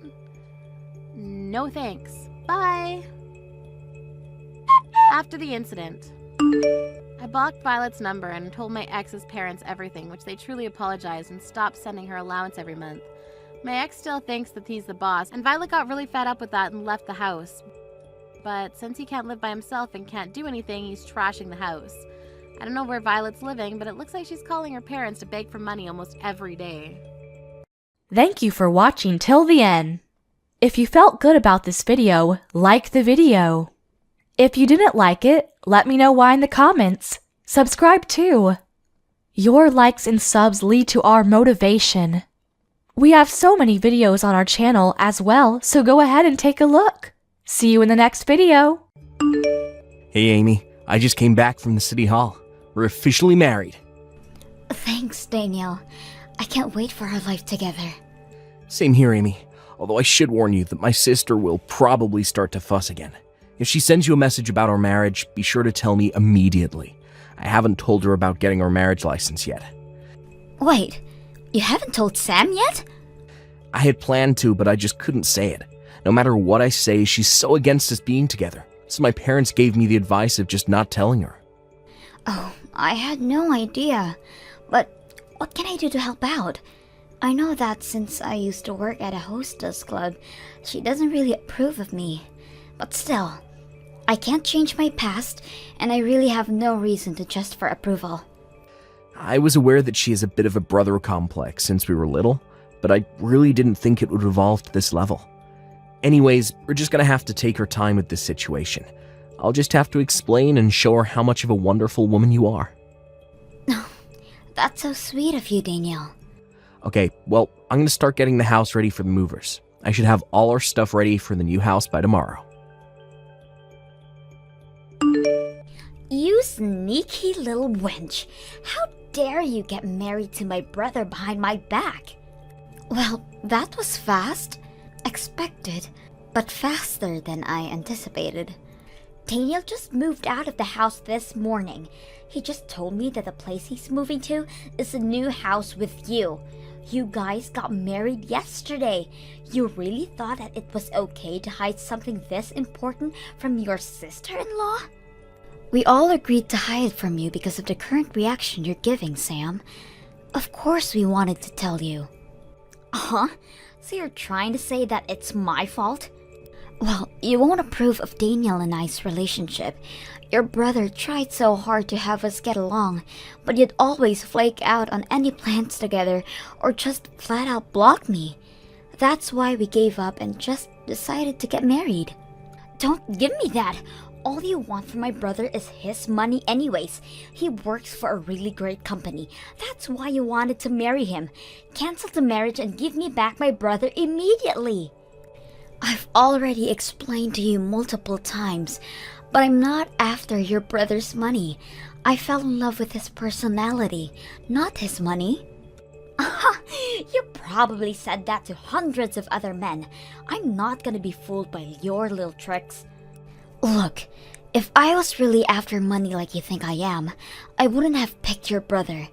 No thanks. Bye. After the incident, I blocked Violet's number and told my ex's parents everything, which they truly apologized and stopped sending her allowance every month. My ex still thinks that he's the boss, and Violet got really fed up with that and left the house. But since he can't live by himself and can't do anything, he's trashing the house. I don't know where Violet's living, but it looks like she's calling her parents to beg for money almost every day. Thank you for watching till the end. If you felt good about this video, like the video. If you didn't like it, let me know why in the comments. Subscribe too. Your likes and subs lead to our motivation. We have so many videos on our channel as well, so go ahead and take a look. See you in the next video. Hey Amy, I just came back from the city hall. We're officially married. Thanks, Daniel. I can't wait for our life together. Same here, Amy. Although I should warn you that my sister will probably start to fuss again. If she sends you a message about our marriage, be sure to tell me immediately. I haven't told her about getting our marriage license yet. Wait, you haven't told Sam yet? I had planned to, but I just couldn't say it. No matter what I say, she's so against us being together. So my parents gave me the advice of just not telling her. Oh, I had no idea. But what can I do to help out? I know that since I used to work at a hostess club, she doesn't really approve of me. But still, I can't change my past, and I really have no reason to just for approval. I was aware that she has a bit of a brother complex since we were little, but I really didn't think it would evolve to this level. Anyways, we're just gonna have to take our time with this situation. I'll just have to explain and show her how much of a wonderful woman you are. That's so sweet of you, Daniel. Okay, well, I'm gonna start getting the house ready for the movers. I should have all our stuff ready for the new house by tomorrow. You sneaky little wench. How dare you get married to my brother behind my back? Well, that was fast. Expected, but faster than I anticipated. Daniel just moved out of the house this morning. He just told me that the place he's moving to is a new house with you. You guys got married yesterday. You really thought that it was okay to hide something this important from your sister-in-law? We all agreed to hide from you because of the current reaction you're giving, Sam. Of course we wanted to tell you. Uh-huh. So you're trying to say that it's my fault? Well, you won't approve of Daniel and I's relationship. Your brother tried so hard to have us get along, but you'd always flake out on any plans together or just flat out block me. That's why we gave up and just decided to get married. Don't give me that! All you want from my brother is his money anyways. He works for a really great company. That's why you wanted to marry him. Cancel the marriage and give me back my brother immediately. I've already explained to you multiple times, but I'm not after your brother's money. I fell in love with his personality, not his money. You probably said that to hundreds of other men. I'm not gonna be fooled by your little tricks. Look, if I was really after money like you think I am, I wouldn't have picked your brother.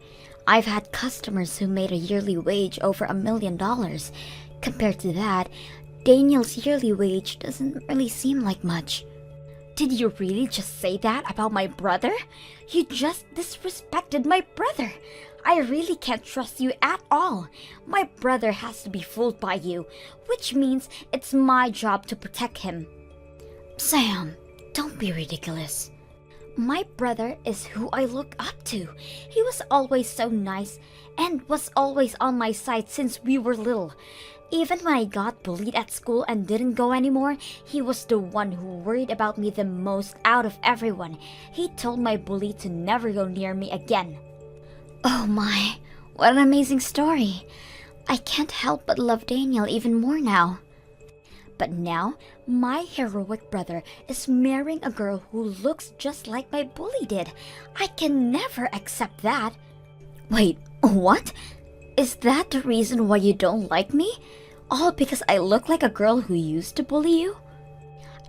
I've had customers who made a yearly wage over $1 million. Compared to that, Daniel's yearly wage doesn't really seem like much. Did you really just say that about my brother? You just disrespected my brother. I really can't trust you at all. My brother has to be fooled by you, which means it's my job to protect him. Sam, don't be ridiculous. My brother is who I look up to. He was always so nice and was always on my side since we were little. Even when I got bullied at school and didn't go anymore, he was the one who worried about me the most out of everyone. He told my bully to never go near me again. Oh my, what an amazing story. I can't help but love Daniel even more now. But now, my heroic brother is marrying a girl who looks just like my bully did. I can never accept that. Wait, what? Is that the reason why you don't like me? All because I look like a girl who used to bully you?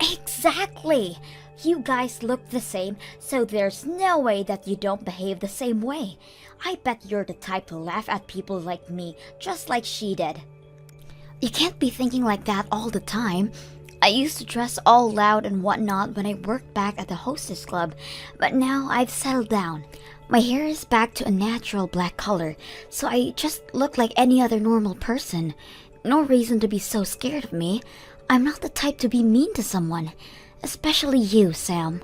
Exactly! You guys look the same, so there's no way that you don't behave the same way. I bet you're the type to laugh at people like me, just like she did. You can't be thinking like that all the time. I used to dress all loud and whatnot when I worked back at the hostess club, but now I've settled down. My hair is back to a natural black color, so I just look like any other normal person. No reason to be so scared of me. I'm not the type to be mean to someone, especially you, Sam.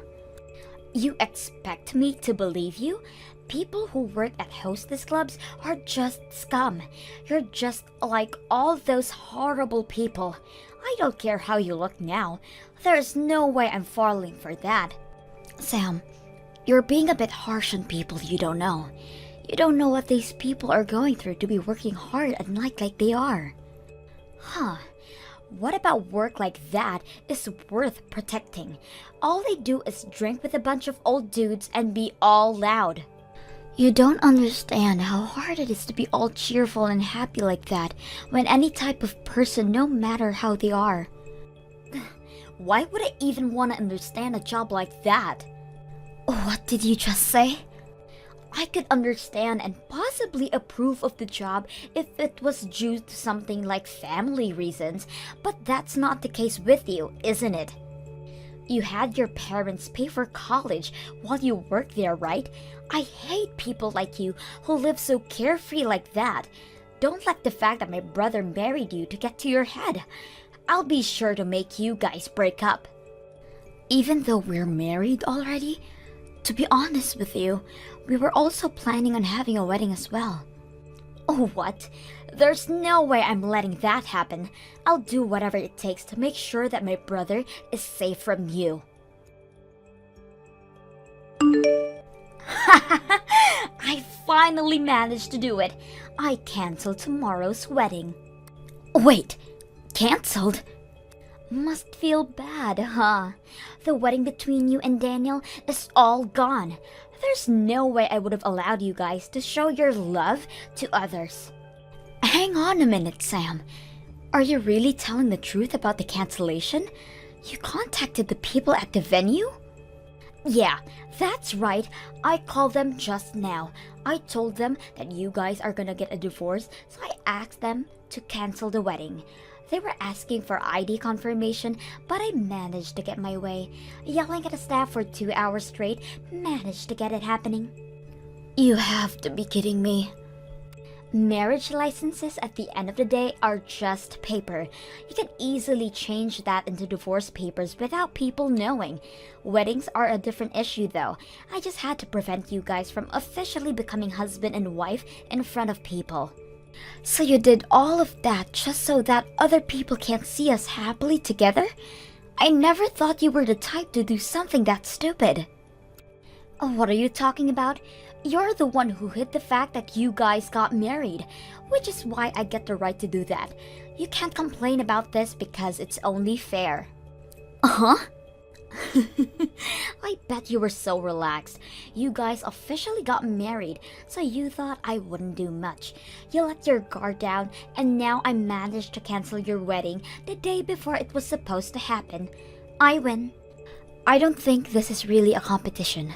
You expect me to believe you? People who work at hostess clubs are just scum. You're just like all those horrible people. I don't care how you look now. There's no way I'm falling for that. Sam, you're being a bit harsh on people you don't know. You don't know what these people are going through to be working hard at night like they are. Huh. What about work like that is worth protecting? All they do is drink with a bunch of old dudes and be all loud. You don't understand how hard it is to be all cheerful and happy like that when any type of person, no matter how they are. Why would I even want to understand a job like that? What did you just say? I could understand and possibly approve of the job if it was due to something like family reasons, but that's not the case with you, isn't it? You had your parents pay for college while you worked there, right? I hate people like you who live so carefree like that. Don't let the fact that my brother married you to get to your head. I'll be sure to make you guys break up. Even though we're married already, to be honest with you, we were also planning on having a wedding as well. Oh, what? There's no way I'm letting that happen. I'll do whatever it takes to make sure that my brother is safe from you. I finally managed to do it. I canceled tomorrow's wedding. Wait, canceled? Must feel bad, huh? The wedding between you and Daniel is all gone. There's no way I would have allowed you guys to show your love to others. Hang on a minute, Sam. Are you really telling the truth about the cancellation? You contacted the people at the venue? Yeah, that's right. I called them just now. I told them that you guys are gonna get a divorce, so I asked them to cancel the wedding. They were asking for ID confirmation, but I managed to get my way. Yelling at the staff for 2 hours straight, managed to get it happening. You have to be kidding me. Marriage licenses at the end of the day are just paper. You can easily change that into divorce papers without people knowing. Weddings are a different issue though. I just had to prevent you guys from officially becoming husband and wife in front of people. So you did all of that just so that other people can't see us happily together? I never thought you were the type to do something that stupid. What are you talking about? You're the one who hid the fact that you guys got married, which is why I get the right to do that. You can't complain about this because it's only fair. Uh-huh. I bet you were so relaxed. You guys officially got married, so you thought I wouldn't do much. You let your guard down, and now I managed to cancel your wedding the day before it was supposed to happen. I win. I don't think this is really a competition.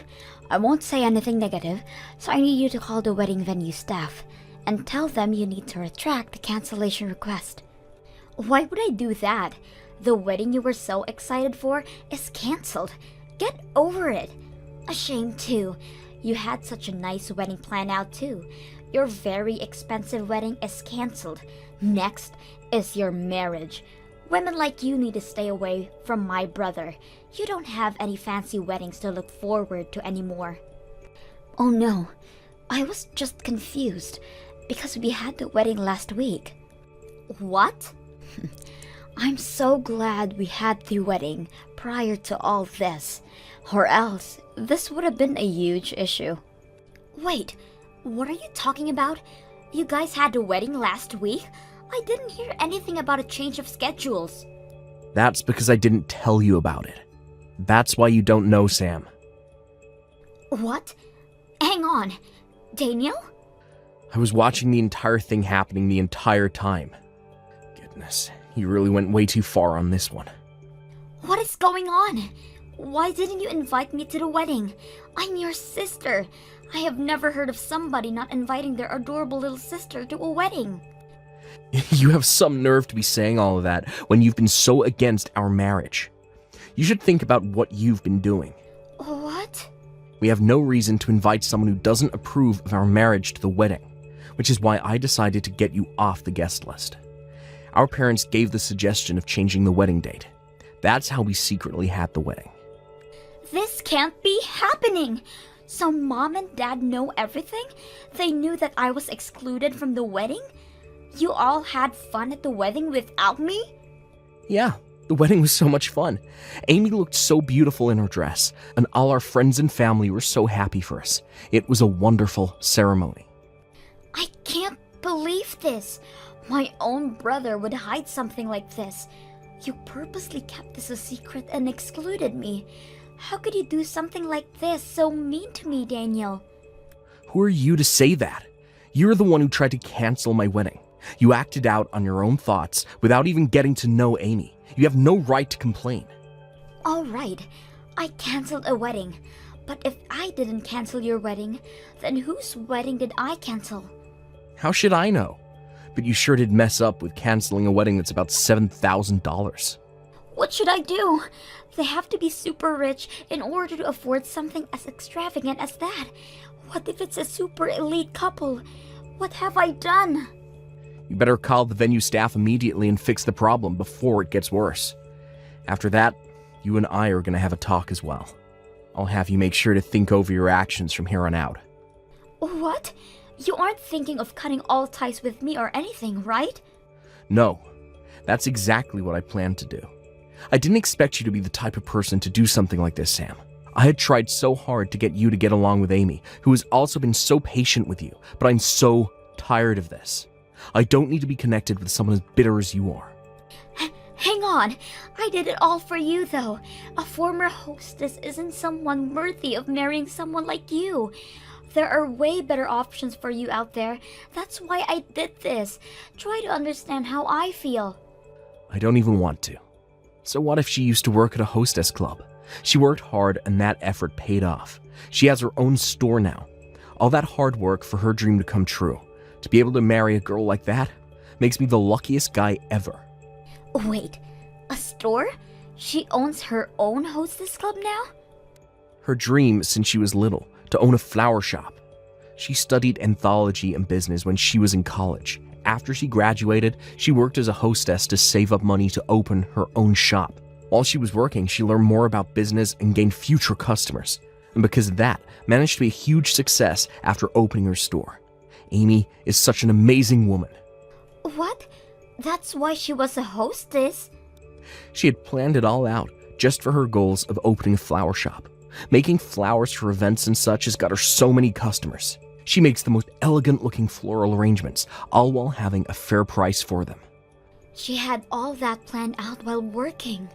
I won't say anything negative, so I need you to call the wedding venue staff and tell them you need to retract the cancellation request. Why would I do that? The wedding you were so excited for is cancelled. Get over it. A shame too. You had such a nice wedding planned out too. Your very expensive wedding is cancelled. Next is your marriage. Women like you need to stay away from my brother. You don't have any fancy weddings to look forward to anymore. Oh no, I was just confused because we had the wedding last week. What? I'm so glad we had the wedding prior to all this, or else this would have been a huge issue. Wait, what are you talking about? You guys had the wedding last week? I didn't hear anything about a change of schedules. That's because I didn't tell you about it. That's why you don't know, Sam. What? Hang on. Daniel? I was watching the entire thing happening the entire time. Goodness, you really went way too far on this one. What is going on? Why didn't you invite me to the wedding? I'm your sister. I have never heard of somebody not inviting their adorable little sister to a wedding. You have some nerve to be saying all of that when you've been so against our marriage. You should think about what you've been doing. What? We have no reason to invite someone who doesn't approve of our marriage to the wedding, which is why I decided to get you off the guest list. Our parents gave the suggestion of changing the wedding date. That's how we secretly had the wedding. This can't be happening! So Mom and Dad know everything? They knew that I was excluded from the wedding? You all had fun at the wedding without me? Yeah, the wedding was so much fun. Amy looked so beautiful in her dress, and all our friends and family were so happy for us. It was a wonderful ceremony. I can't believe this. My own brother would hide something like this. You purposely kept this a secret and excluded me. How could you do something like this so mean to me, Daniel? Who are you to say that? You're the one who tried to cancel my wedding. You acted out on your own thoughts without even getting to know Amy. You have no right to complain. All right, I canceled a wedding. But if I didn't cancel your wedding, then whose wedding did I cancel? How should I know? But you sure did mess up with canceling a wedding that's about $7,000. What should I do? They have to be super rich in order to afford something as extravagant as that. What if it's a super elite couple? What have I done? You better call the venue staff immediately and fix the problem before it gets worse. After that, you and I are going to have a talk as well. I'll have you make sure to think over your actions from here on out. What? You aren't thinking of cutting all ties with me or anything, right? No, that's exactly what I planned to do. I didn't expect you to be the type of person to do something like this, Sam. I had tried so hard to get you to get along with Amy, who has also been so patient with you, but I'm so tired of this. I don't need to be connected with someone as bitter as you are. Hang on. I did it all for you, though. A former hostess isn't someone worthy of marrying someone like you. There are way better options for you out there. That's why I did this. Try to understand how I feel. I don't even want to. So what if she used to work at a hostess club? She worked hard and that effort paid off. She has her own store now. All that hard work for her dream to come true. To be able to marry a girl like that makes me the luckiest guy ever. Wait, a store? She owns her own hostess club now? Her dream since she was little, to own a flower shop. She studied anthology and business when she was in college. After she graduated, she worked as a hostess to save up money to open her own shop. While she was working, she learned more about business and gained future customers. And because of that, managed to be a huge success after opening her store. Amy is such an amazing woman. What? That's why she was a hostess? She had planned it all out just for her goals of opening a flower shop. Making flowers for events and such has got her so many customers. She makes the most elegant-looking floral arrangements, all while having a fair price for them. She had all that planned out while working.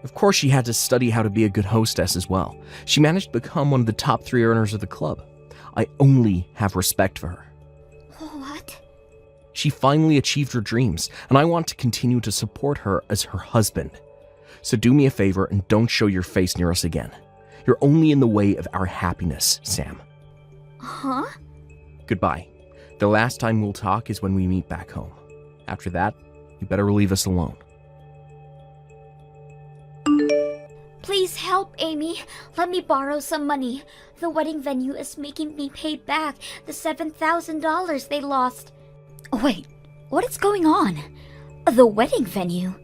Of course, she had to study how to be a good hostess as well. She managed to become one of the top 3 earners of the club. I only have respect for her. What? She finally achieved her dreams, and I want to continue to support her as her husband. So do me a favor and don't show your face near us again. You're only in the way of our happiness, Sam. Huh? Goodbye. The last time we'll talk is when we meet back home. After that, you better leave us alone. Please help, Amy. Let me borrow some money. The wedding venue is making me pay back the $7,000 they lost. Wait, what is going on? The wedding venue?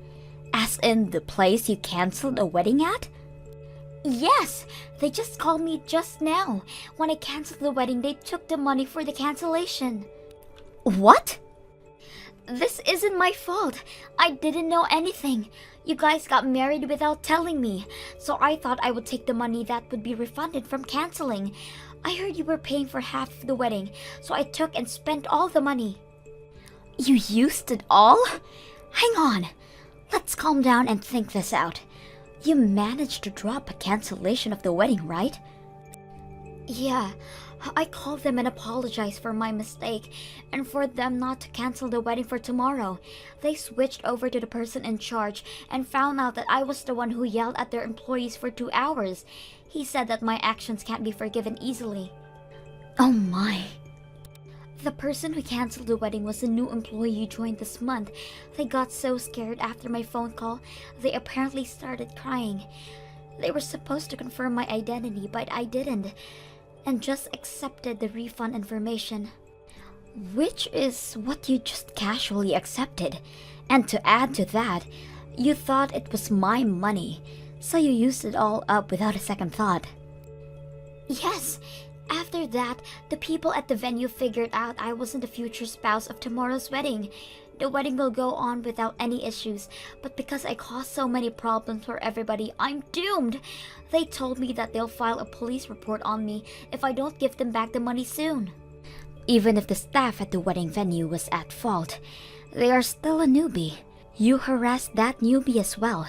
As in the place you canceled a wedding at? Yes, they just called me just now. When I canceled the wedding, they took the money for the cancellation. What? This isn't my fault. I didn't know anything. You guys got married without telling me, so I thought I would take the money that would be refunded from canceling. I heard you were paying for half of the wedding, so I took and spent all the money. You used it all? Hang on. Let's calm down and think this out. You managed to drop a cancellation of the wedding, right? Yeah, I called them and apologized for my mistake and for them not to cancel the wedding for tomorrow. They switched over to the person in charge and found out that I was the one who yelled at their employees for 2 hours. He said that my actions can't be forgiven easily. Oh my. The person who canceled the wedding was a new employee who joined this month. They got so scared after my phone call, they apparently started crying. They were supposed to confirm my identity, but I didn't, and just accepted the refund information. Which is what you just casually accepted. And to add to that, you thought it was my money, so you used it all up without a second thought. Yes. After that, the people at the venue figured out I wasn't the future spouse of tomorrow's wedding. The wedding will go on without any issues, but because I caused so many problems for everybody, I'm doomed. They told me that they'll file a police report on me if I don't give them back the money soon. Even if the staff at the wedding venue was at fault, they are still a newbie. You harassed that newbie as well,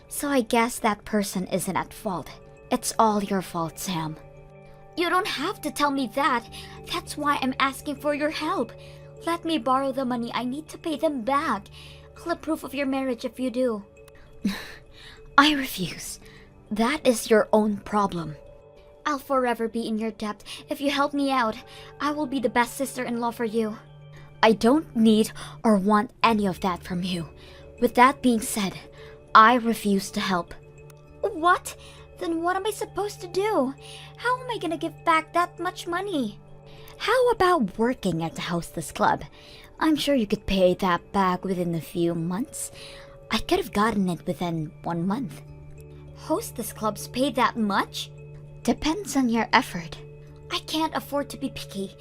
so I guess that person isn't at fault. It's all your fault, Sam. You don't have to tell me that. That's why I'm asking for your help. Let me borrow the money. I need to pay them back. Clip proof of your marriage if you do. I refuse. That is your own problem. I'll forever be in your debt. If you help me out, I will be the best sister-in-law for you. I don't need or want any of that from you. With that being said, I refuse to help. What? Then what am I supposed to do? How am I gonna give back that much money? How about working at the Hostess Club? I'm sure you could pay that back within a few months. I could have gotten it within 1 month. Hostess clubs pay that much? Depends on your effort. I can't afford to be picky.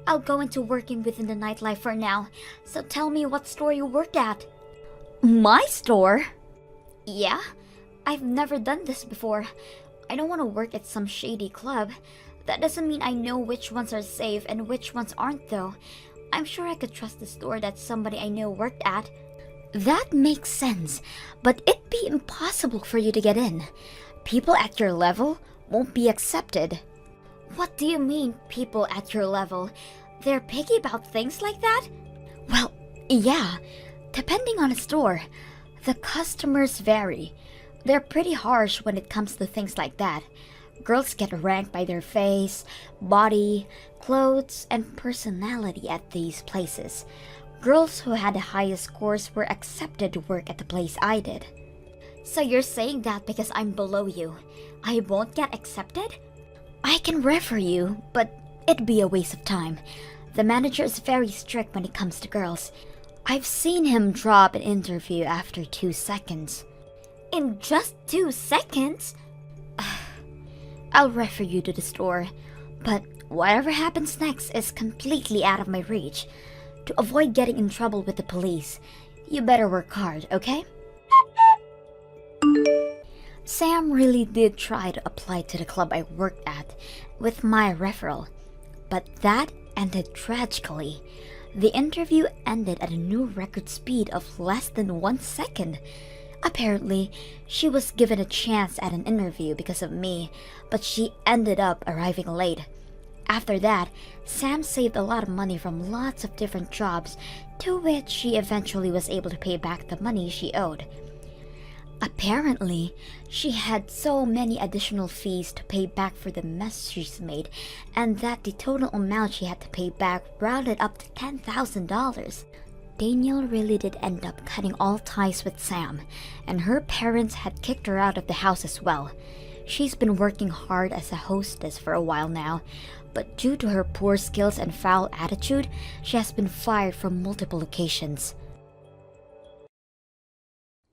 I'll go into working within the nightlife for now. So tell me what store you worked at. My store? Yeah? I've never done this before. I don't want to work at some shady club. That doesn't mean I know which ones are safe and which ones aren't though. I'm sure I could trust the store that somebody I know worked at. That makes sense, but it'd be impossible for you to get in. People at your level won't be accepted. What do you mean, people at your level? They're picky about things like that? Well, yeah. Depending on a store, the customers vary. They're pretty harsh when it comes to things like that. Girls get ranked by their face, body, clothes, and personality at these places. Girls who had the highest scores were accepted to work at the place I did. So you're saying that because I'm below you, I won't get accepted? I can refer you, but it'd be a waste of time. The manager is very strict when it comes to girls. I've seen him drop an interview after 2 seconds. In just 2 seconds? I'll refer you to the store, but whatever happens next is completely out of my reach. To avoid getting in trouble with the police, you better work hard, okay? Sam really did try to apply to the club I worked at with my referral, but that ended tragically. The interview ended at a new record speed of less than 1 second. Apparently, she was given a chance at an interview because of me, but she ended up arriving late. After that, Sam saved a lot of money from lots of different jobs, to which she eventually was able to pay back the money she owed. Apparently, she had so many additional fees to pay back for the mess she's made, and that the total amount she had to pay back rounded up to $10,000. Daniel really did end up cutting all ties with Sam, and her parents had kicked her out of the house as well. She's been working hard as a hostess for a while now, but due to her poor skills and foul attitude, she has been fired from multiple occasions.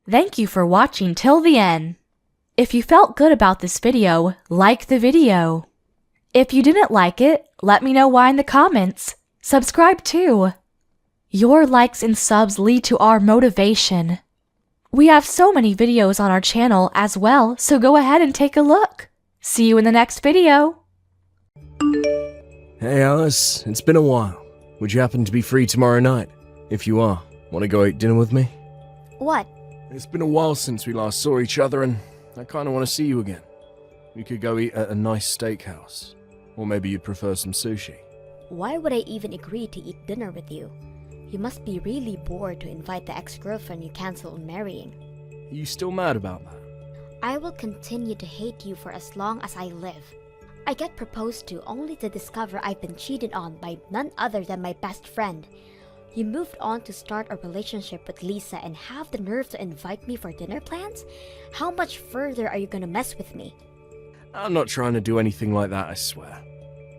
Thank you for watching till the end. If you felt good about this video, like the video. If you didn't like it, let me know why in the comments. Subscribe too. Your likes and subs lead to our motivation. We have so many videos on our channel as well, so go ahead and take a look. See you in the next video. Hey Alice, it's been a while. Would you happen to be free tomorrow night? If you are, want to go eat dinner with me? What? It's been a while since we last saw each other and I kind of want to see you again. We could go eat at a nice steakhouse. Or maybe you'd prefer some sushi. Why would I even agree to eat dinner with you? You must be really bored to invite the ex-girlfriend you canceled marrying. Are you still mad about that? I will continue to hate you for as long as I live. I get proposed to only to discover I've been cheated on by none other than my best friend. You moved on to start a relationship with Lisa and have the nerve to invite me for dinner plans? How much further are you gonna mess with me? I'm not trying to do anything like that, I swear.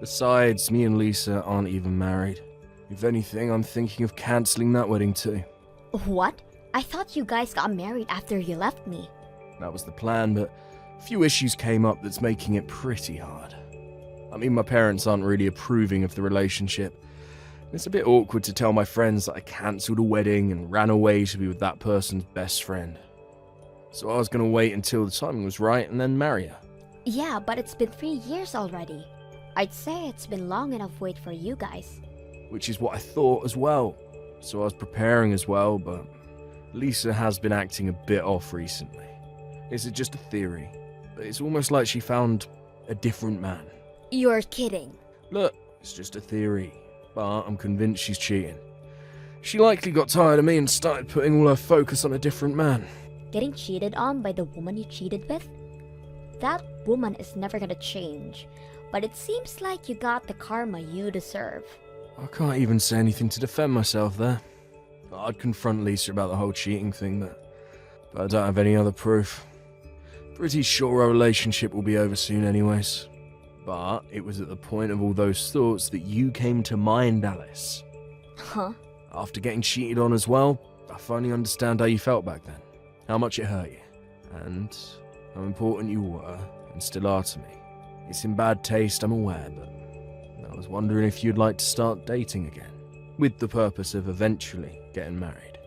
Besides, me and Lisa aren't even married. If anything, I'm thinking of cancelling that wedding too. What? I thought you guys got married after you left me. That was the plan, but a few issues came up that's making it pretty hard. I mean, my parents aren't really approving of the relationship. It's a bit awkward to tell my friends that I cancelled a wedding and ran away to be with that person's best friend. So I was going to wait until the timing was right and then marry her. Yeah, but it's been 3 years already. I'd say it's been long enough wait for you guys. Which is what I thought as well. So I was preparing as well, but Lisa has been acting a bit off recently. It's just a theory, but it's almost like she found a different man. You're kidding. Look, it's just a theory, but I'm convinced she's cheating. She likely got tired of me and started putting all her focus on a different man. Getting cheated on by the woman you cheated with? That woman is never gonna change, but it seems like you got the karma you deserve. I can't even say anything to defend myself there. I'd confront Lisa about the whole cheating thing, but I don't have any other proof. Pretty sure our relationship will be over soon anyways. But it was at the point of all those thoughts that you came to mind, Alice. Huh? After getting cheated on as well, I finally understand how you felt back then. How much it hurt you. And how important you were and still are to me. It's in bad taste, I'm aware, but I was wondering if you'd like to start dating again. With the purpose of eventually getting married.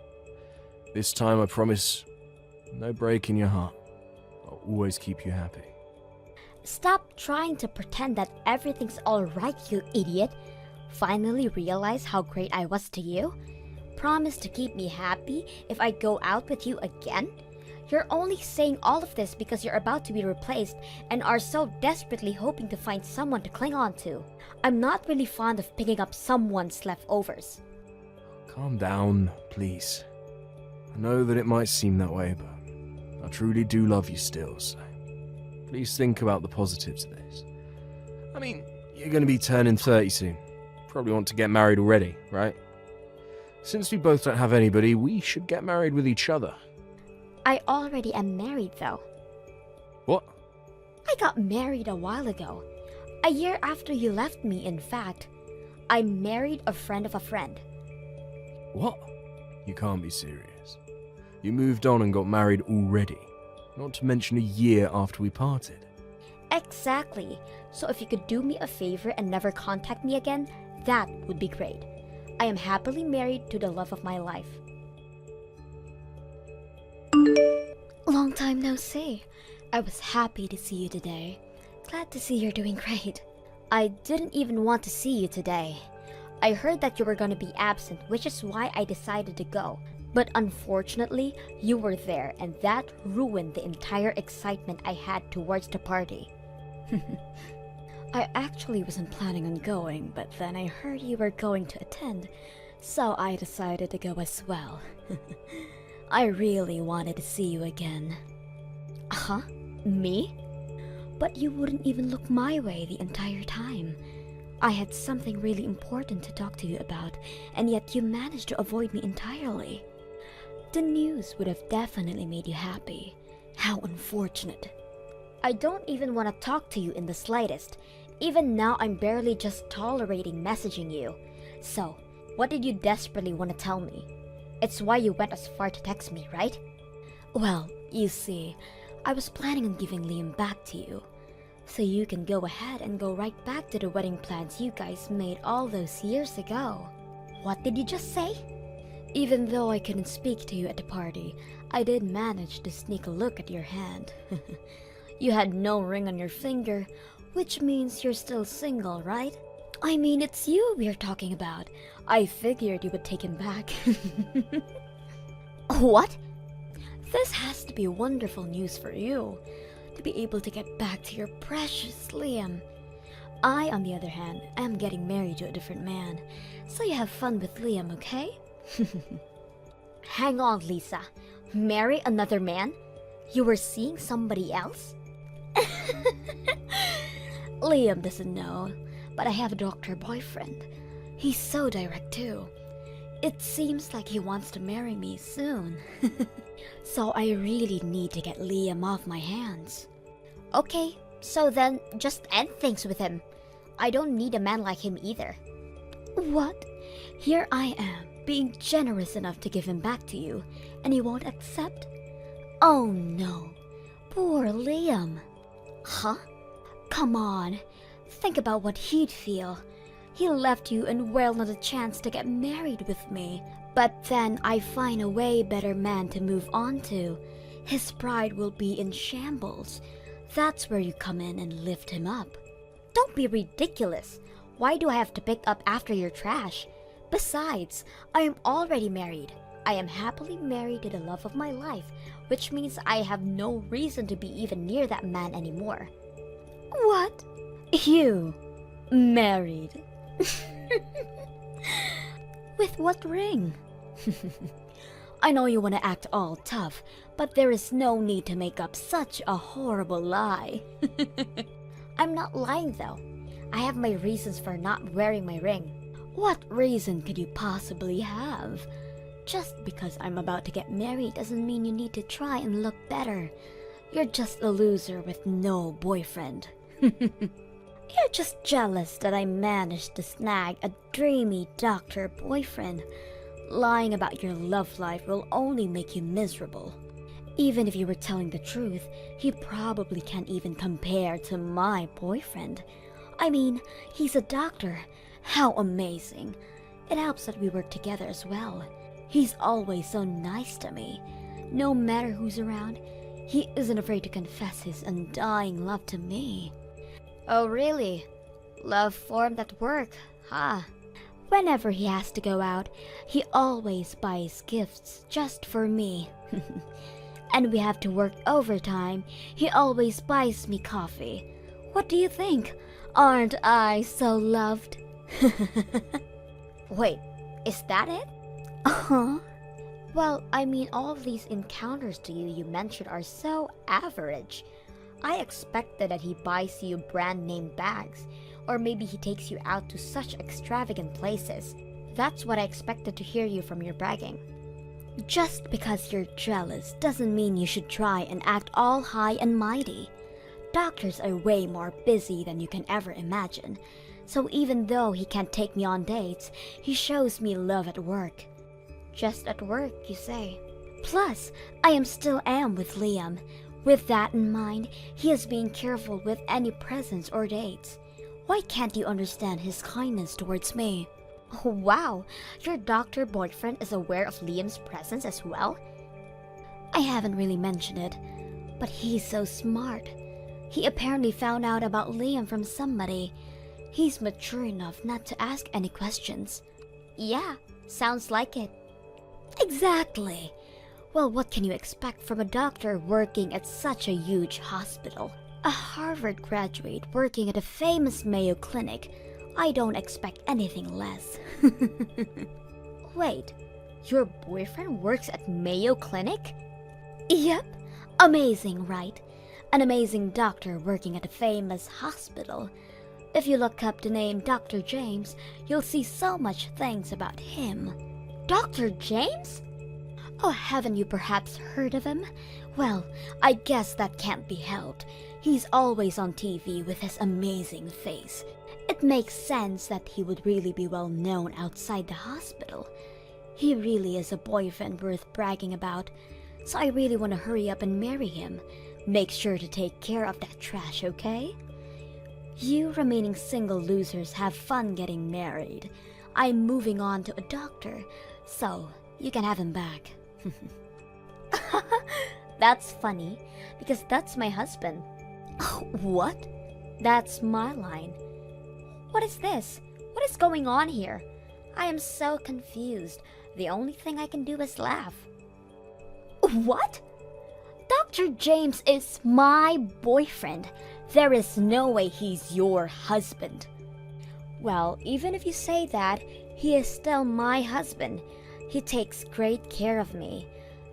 This time I promise, no break in your heart. I'll always keep you happy. Stop trying to pretend that everything's alright, you idiot. Finally realize how great I was to you? Promise to keep me happy if I go out with you again? You're only saying all of this because you're about to be replaced and are so desperately hoping to find someone to cling on to. I'm not really fond of picking up someone's leftovers. Calm down, please. I know that it might seem that way, but I truly do love you still, so please think about the positives of this. I mean, you're going to be turning 30 soon. Probably want to get married already, right? Since we both don't have anybody, we should get married with each other. I already am married though. What? I got married a while ago. A year after you left me, in fact. I married a friend of a friend. What? You can't be serious. You moved on and got married already. Not to mention a year after we parted. Exactly. So if you could do me a favor and never contact me again, that would be great. I am happily married to the love of my life. Long Long time no see. I was happy to see you today. Glad to see you're doing great. I didn't even want to see you today. I heard that you were gonna be absent, which is why I decided to go. But unfortunately, you were there, and that ruined the entire excitement I had towards the party. I actually wasn't planning on going, but then I heard you were going to attend, so I decided to go as well. I really wanted to see you again. Huh? Me? But you wouldn't even look my way the entire time. I had something really important to talk to you about, and yet you managed to avoid me entirely. The news would have definitely made you happy. How unfortunate. I don't even want to talk to you in the slightest. Even now, I'm barely just tolerating messaging you. So, what did you desperately want to tell me? It's why you went as far to text me, right? Well, you see, I was planning on giving Liam back to you. So you can go ahead and go right back to the wedding plans you guys made all those years ago. What did you just say? Even though I couldn't speak to you at the party, I did manage to sneak a look at your hand. You had no ring on your finger, which means you're still single, right? I mean, it's you we're talking about. I figured you would take him back. What? This has to be wonderful news for you, to be able to get back to your precious Liam. I, on the other hand, am getting married to a different man, so you have fun with Liam, okay? Hang on, Lisa. Marry another man? You were seeing somebody else? Liam doesn't know, but I have a doctor boyfriend. He's so direct too. It seems like he wants to marry me soon. So I really need to get Liam off my hands. Okay, so then just end things with him. I don't need a man like him either. What? Here I am, being generous enough to give him back to you, and he won't accept? Oh no, poor Liam. Huh? Come on, think about what he'd feel. He left you and well not a chance to get married with me. But then I find a way better man to move on to. His pride will be in shambles. That's where you come in and lift him up. Don't be ridiculous. Why do I have to pick up after your trash? Besides, I am already married. I am happily married to the love of my life, which means I have no reason to be even near that man anymore. What? You? Married? With what ring? I know you want to act all tough, but there is no need to make up such a horrible lie. I'm not lying though. I have my reasons for not wearing my ring. What reason could you possibly have? Just because I'm about to get married doesn't mean you need to try and look better. You're just a loser with no boyfriend. You're just jealous that I managed to snag a dreamy doctor boyfriend. Lying about your love life will only make you miserable. Even if you were telling the truth, he probably can't even compare to my boyfriend. I mean, he's a doctor. How amazing. It helps that we work together as well. He's always so nice to me. No matter who's around, he isn't afraid to confess his undying love to me. Oh really? Love formed at work, huh? Whenever he has to go out, he always buys gifts just for me. And we have to work overtime, he always buys me coffee. What do you think? Aren't I so loved? Wait, is that it? Uh-huh. Well, I mean, all of these encounters to you mentioned are so average. I expected that he buys you brand name bags, or maybe he takes you out to such extravagant places. That's what I expected to hear you from your bragging. Just because you're jealous doesn't mean you should try and act all high and mighty. Doctors are way more busy than you can ever imagine, so even though he can't take me on dates, he shows me love at work. Just at work, you say? Plus, I still am with Liam. With that in mind, he is being careful with any presents or dates. Why can't you understand his kindness towards me? Oh, wow, your doctor boyfriend is aware of Liam's presence as well? I haven't really mentioned it, But he's so smart. He apparently found out about Liam from somebody. He's mature enough not to ask any questions. Yeah, sounds like it. Exactly. Well, what can you expect from a doctor working at such a huge hospital? A Harvard graduate working at a famous Mayo Clinic. I don't expect anything less. Wait, your boyfriend works at Mayo Clinic? Yep. Amazing, right? An amazing doctor working at a famous hospital. If you look up the name Dr. James, you'll see so much things about him. Dr. James? Oh, haven't you perhaps heard of him? Well, I guess that can't be helped. He's always on TV with his amazing face. It makes sense that he would really be well known outside the hospital. He really is a boyfriend worth bragging about, so I really want to hurry up and marry him. Make sure to take care of that trash, okay? You remaining single losers have fun getting married. I'm moving on to a doctor, so you can have him back. That's funny, because that's my husband. What? That's my line. What is this? What is going on here? I am so confused. The only thing I can do is laugh. What? Dr. James is my boyfriend. There is no way he's your husband. Well, even if you say that, he is still my husband. He takes great care of me.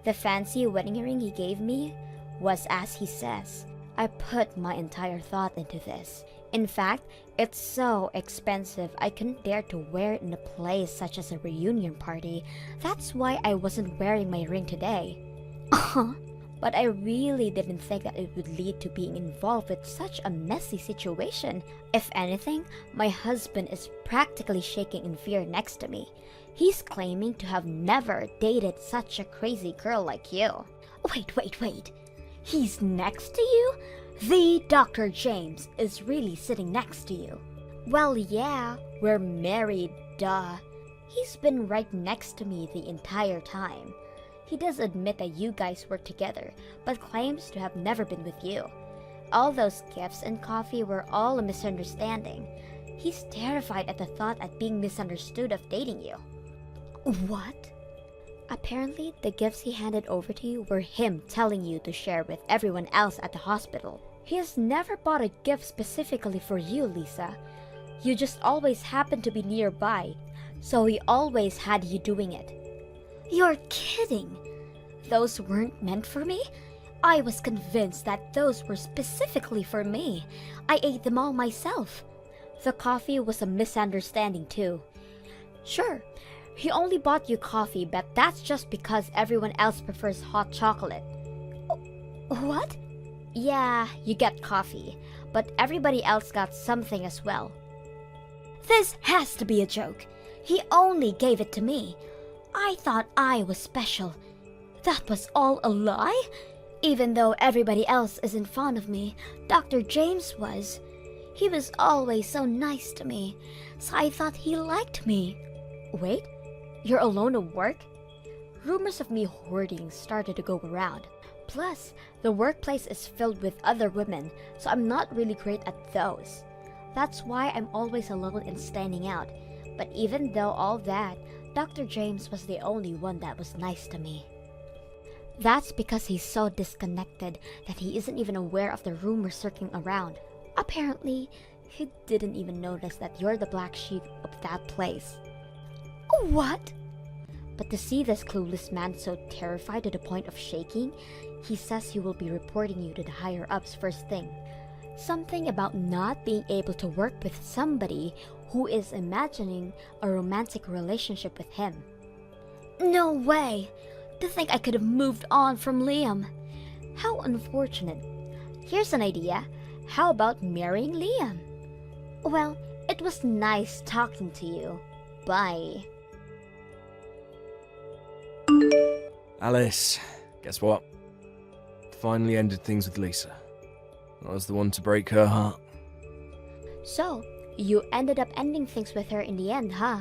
The fancy wedding ring he gave me was as he says. I put my entire thought into this. In fact, it's so expensive I couldn't dare to wear it in a place such as a reunion party. That's why I wasn't wearing my ring today. But I really didn't think that it would lead to being involved with such a messy situation. If anything, my husband is practically shaking in fear next to me. He's claiming to have never dated such a crazy girl like you. Wait. He's next to you? The Dr. James is really sitting next to you. Well, yeah, we're married, duh. He's been right next to me the entire time. He does admit that you guys work together, but claims to have never been with you. All those gifts and coffee were all a misunderstanding. He's terrified at the thought of being misunderstood of dating you. What? Apparently, the gifts he handed over to you were him telling you to share with everyone else at the hospital. He has never bought a gift specifically for you, Lisa. You just always happened to be nearby, so he always had you doing it. You're kidding! Those weren't meant for me? I was convinced that those were specifically for me. I ate them all myself. The coffee was a misunderstanding too. Sure, he only bought you coffee, but that's just because everyone else prefers hot chocolate. What? Yeah, you get coffee, but everybody else got something as well. This has to be a joke. He only gave it to me. I thought I was special. That was all a lie? Even though everybody else isn't fond of me, Dr. James was. He was always so nice to me, so I thought he liked me. Wait, you're alone at work? Rumors of me hoarding started to go around. Plus, the workplace is filled with other women, so I'm not really great at those. That's why I'm always alone and standing out. But even though all that, Dr. James was the only one that was nice to me. That's because he's so disconnected that he isn't even aware of the rumors circling around. Apparently, he didn't even notice that you're the black sheep of that place. What? But to see this clueless man so terrified to the point of shaking, he says he will be reporting you to the higher-ups first thing. Something about not being able to work with somebody who is imagining a romantic relationship with him. No way! To think I could have moved on from Liam. How unfortunate. Here's an idea. How about marrying Liam? Well, it was nice talking to you. Bye. Alice, guess what? Finally ended things with Lisa. I was the one to break her heart. So, you ended up ending things with her in the end, huh?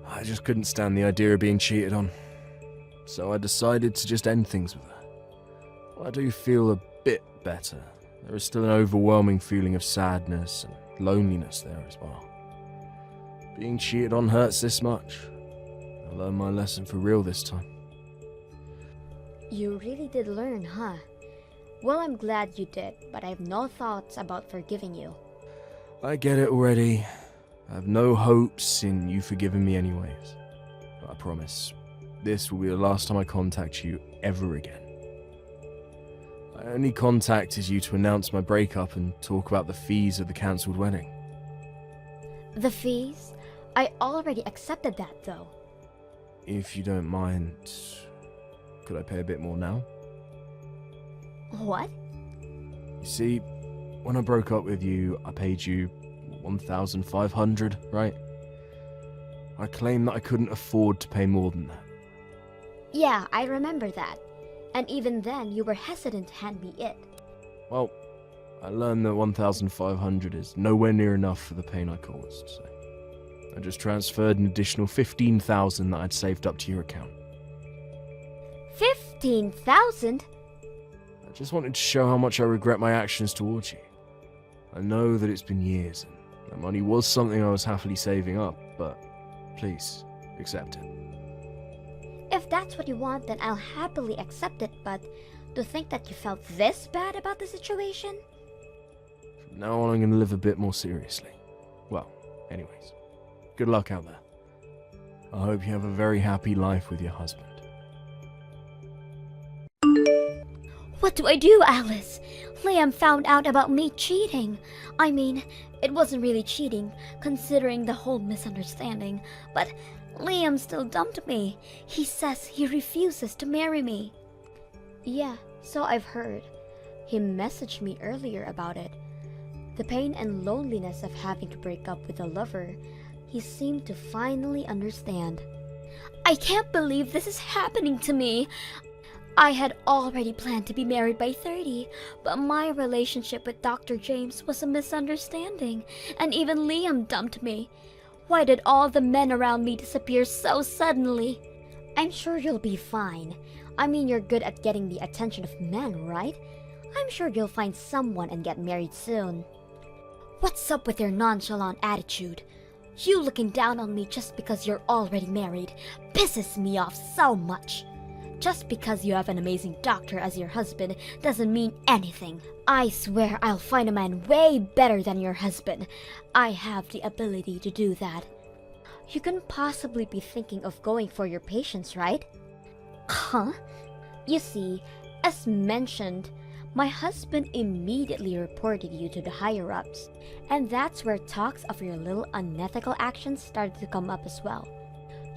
I just couldn't stand the idea of being cheated on. So I decided to just end things with her. I do feel a bit better. There is still an overwhelming feeling of sadness and loneliness there as well. Being cheated on hurts this much. I learned my lesson for real this time. You really did learn, huh? Well, I'm glad you did, but I have no thoughts about forgiving you. I get it already. I have no hopes in you forgiving me anyways. I promise, this will be the last time I contact you ever again. My only contact is you to announce my breakup and talk about the fees of the cancelled wedding. The fees? I already accepted that, though. If you don't mind, could I pay a bit more now? What? You see, when I broke up with you, I paid you 1,500, right? I claim that I couldn't afford to pay more than that. Yeah, I remember that. And even then, you were hesitant to hand me it. Well, I learned that 1,500 is nowhere near enough for the pain I caused, so I just transferred an additional 15,000 that I'd saved up to your account. 15,000? I just wanted to show how much I regret my actions towards you. I know that it's been years, and that money was something I was happily saving up, but please, accept it. If that's what you want, then I'll happily accept it, but to think that you felt this bad about the situation? From now on, I'm going to live a bit more seriously. Well, anyways, good luck out there. I hope you have a very happy life with your husband. What do I do, Alice? Liam found out about me cheating. I mean, it wasn't really cheating, considering the whole misunderstanding, but Liam still dumped me. He says he refuses to marry me. Yeah, so I've heard. He messaged me earlier about it. The pain and loneliness of having to break up with a lover, he seemed to finally understand. I can't believe this is happening to me. I had already planned to be married by 30, but my relationship with Dr. James was a misunderstanding, and even Liam dumped me. Why did all the men around me disappear so suddenly? I'm sure you'll be fine. I mean, you're good at getting the attention of men, right? I'm sure you'll find someone and get married soon. What's up with your nonchalant attitude? You looking down on me just because you're already married pisses me off so much. Just because you have an amazing doctor as your husband doesn't mean anything. I swear I'll find a man way better than your husband. I have the ability to do that. You couldn't possibly be thinking of going for your patients, right? Huh? You see, as mentioned, my husband immediately reported you to the higher-ups, and that's where talks of your little unethical actions started to come up as well.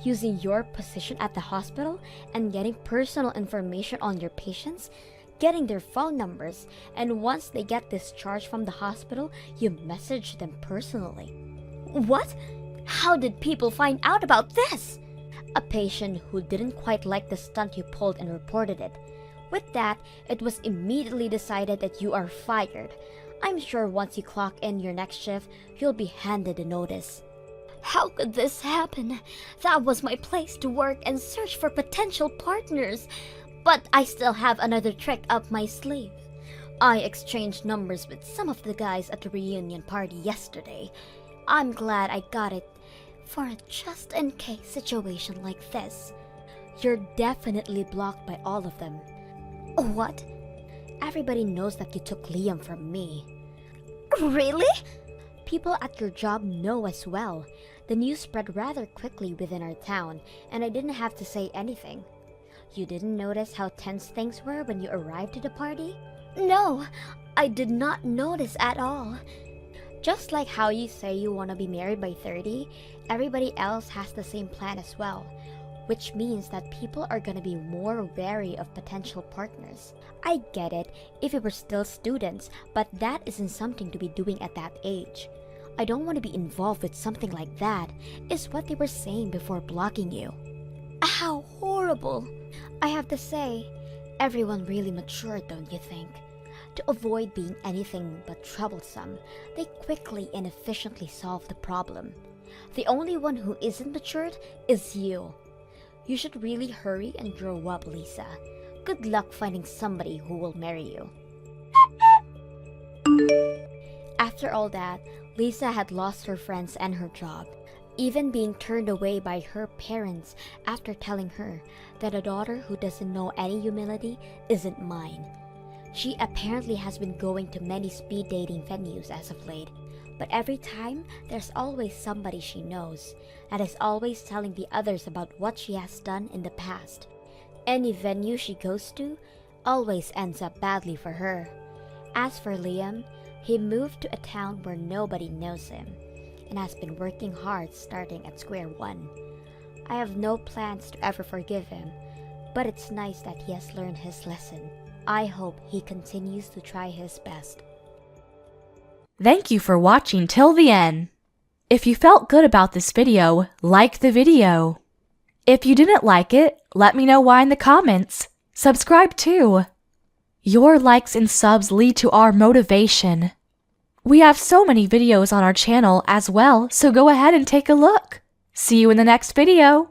Using your position at the hospital and getting personal information on your patients, getting their phone numbers, and once they get discharged from the hospital, you message them personally. What? How did people find out about this? A patient who didn't quite like the stunt you pulled and reported it. With that, it was immediately decided that you are fired. I'm sure once you clock in your next shift, you'll be handed a notice. How could this happen? That was my place to work and search for potential partners. But I still have another trick up my sleeve. I exchanged numbers with some of the guys at the reunion party yesterday. I'm glad I got it for a just-in-case situation like this. You're definitely blocked by all of them. What? Everybody knows that you took Liam from me. Really? People at your job know as well. The news spread rather quickly within our town, and I didn't have to say anything. You didn't notice how tense things were when you arrived to the party? No, I did not notice at all. Just like how you say you want to be married by 30, everybody else has the same plan as well, which means that people are going to be more wary of potential partners. I get it if we were still students, but that isn't something to be doing at that age. I don't want to be involved with something like that, is what they were saying before blocking you. How horrible! I have to say, everyone really matured, don't you think? To avoid being anything but troublesome, they quickly and efficiently solved the problem. The only one who isn't matured is you. You should really hurry and grow up, Lisa. Good luck finding somebody who will marry you. After all that, Lisa had lost her friends and her job, even being turned away by her parents after telling her that a daughter who doesn't know any humility isn't mine. She apparently has been going to many speed dating venues as of late, but every time there's always somebody she knows that is always telling the others about what she has done in the past. Any venue she goes to always ends up badly for her. As for Liam, he moved to a town where nobody knows him and has been working hard starting at square one. I have no plans to ever forgive him, but it's nice that he has learned his lesson. I hope he continues to try his best. Thank you for watching till the end. If you felt good about this video, like the video. If you didn't like it, let me know why in the comments. Subscribe too. Your likes and subs lead to our motivation. We have so many videos on our channel as well, so go ahead and take a look. See you in the next video.